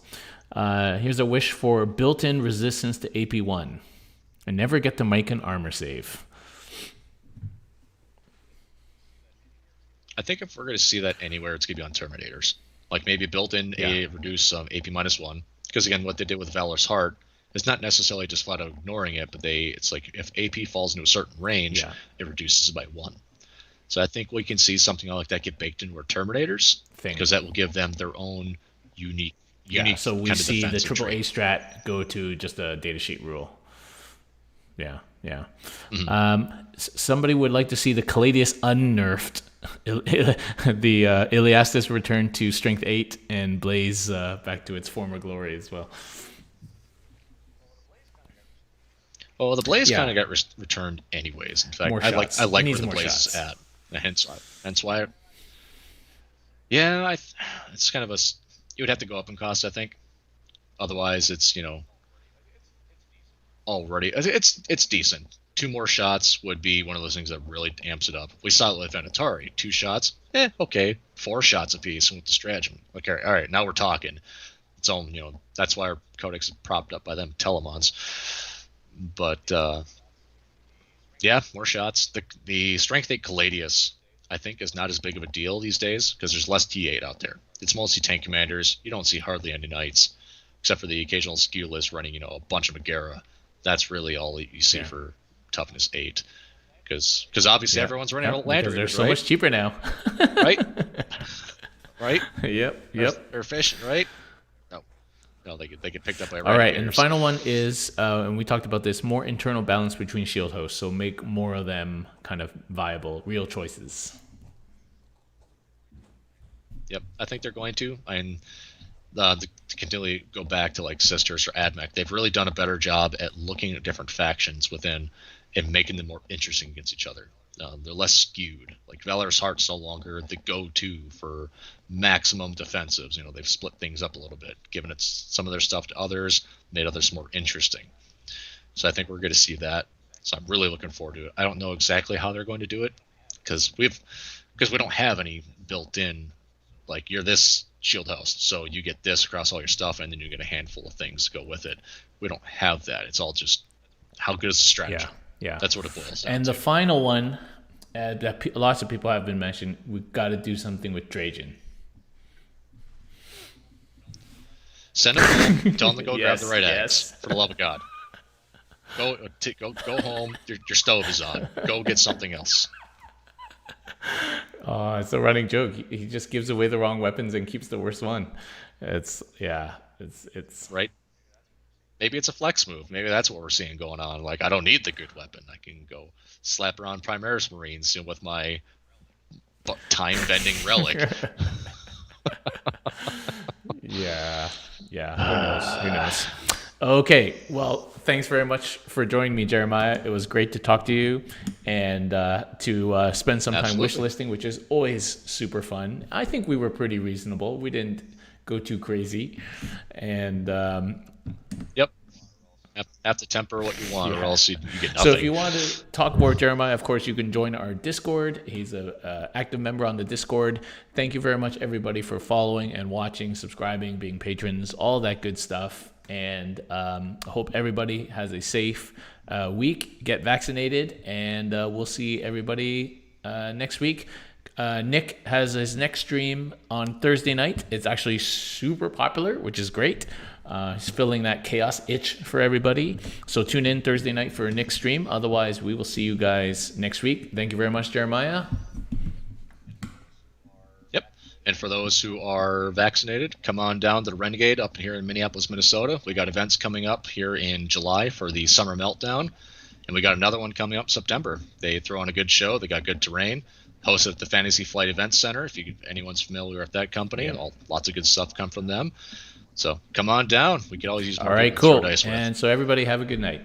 Speaker 1: Here's a wish for built-in resistance to AP1. And never get to make an armor save.
Speaker 2: I think if we're going to see that anywhere, it's going to be on Terminators. Like maybe built-in reduce AP -1. Because again, what they did with Valor's Heart is not necessarily just flat out ignoring it, but it's like if AP falls into a certain range, it reduces it by 1. So I think we can see something like that get baked into our Terminators, because that will give them their own unique.
Speaker 1: So we see the AAA strat go to just a datasheet rule. Somebody would like to see the Caladius unnerfed, the Iliastus return to strength 8, and Blaze back to its former glory as well.
Speaker 2: Well, the Blaze kind of got returned anyways. In fact, I like where the Blaze is at. Hence why. It's kind of you would have to go up in cost, I think. Otherwise, it's already it's decent. 2 more shots would be one of those things that really amps it up. We saw it with Venatari. 2 shots, okay. 4 shots apiece with the stratagem. Okay, all right, now we're talking. It's all that's why our Codex is propped up by them Telemons. But more shots. The strength 8 Caladius, I think, is not as big of a deal these days because there's less T8 out there. It's mostly tank commanders. You don't see hardly any knights, except for the occasional skew list running, a bunch of Megara. That's really all you see for toughness 8, because obviously everyone's running out of land.
Speaker 1: They're so much cheaper now,
Speaker 2: right? Right?
Speaker 1: Yep.
Speaker 2: They're efficient, right? No, they get picked up by.
Speaker 1: All right, and the final one is, and we talked about this, more internal balance between shield hosts. So make more of them kind of viable, real choices.
Speaker 2: Yep, I think they're going to. And to continually go back to like Sisters or AdMech, they've really done a better job at looking at different factions within and making them more interesting against each other. They're less skewed. Like Valor's Heart's no longer the go-to for maximum defensives. They've split things up a little bit, given some of their stuff to others, made others more interesting. So I think we're going to see that. So I'm really looking forward to it. I don't know exactly how they're going to do it because we don't have any built-in. Like, you're this shield host, so you get this across all your stuff, and then you get a handful of things to go with it. We don't have that. It's all just how good is the strategy.
Speaker 1: Yeah,
Speaker 2: that's what it boils down
Speaker 1: and
Speaker 2: to.
Speaker 1: The final one that lots of people have been mentioning, we've got to do something with Trajan.
Speaker 2: Send him home. Tell him to go grab the right eggs. For the love of God, go home. Your stove is on. Go get something else.
Speaker 1: Oh, it's a running joke. He just gives away the wrong weapons and keeps the worst one. It's
Speaker 2: right. maybe it's a flex move. Maybe that's what we're seeing going on. Like, I don't need the good weapon. I can go slap around Primaris Marines with my time-bending relic.
Speaker 1: Yeah, yeah. Who knows? Who knows? Okay. Well, thanks very much for joining me, Jeremiah. It was great to talk to you and to spend some time
Speaker 2: Absolutely.
Speaker 1: wishlisting, which is always super fun. I think we were pretty reasonable. We didn't go too crazy, and
Speaker 2: Yep. Have to temper what you want, or
Speaker 1: yeah.
Speaker 2: else you get
Speaker 1: So
Speaker 2: nothing.
Speaker 1: if you want to talk more with Jeremiah, of course, you can join our Discord. He's a active member on the Discord. Thank you very much, everybody, for following and watching, subscribing, being patrons, all that good stuff. And I hope everybody has a safe week. Get vaccinated, and we'll see everybody next week. Nick has his next stream on Thursday night. It's actually super popular, which is great. He's filling that chaos itch for everybody. So tune in Thursday night for Nick's stream. Otherwise, we will see you guys next week. Thank you very much, Jeremiah.
Speaker 2: Yep. And for those who are vaccinated, come on down to the Renegade up here in Minneapolis, Minnesota. We got events coming up here in July for the Summer Meltdown. And we got another one coming up September. They throw on a good show. They got good terrain. Hosted at the Fantasy Flight Event Center. If anyone's familiar with that company, lots of good stuff come from them. So come on down. We could always use more
Speaker 1: All right,
Speaker 2: people to throw
Speaker 1: cool.
Speaker 2: dice with.
Speaker 1: And so everybody have a good night.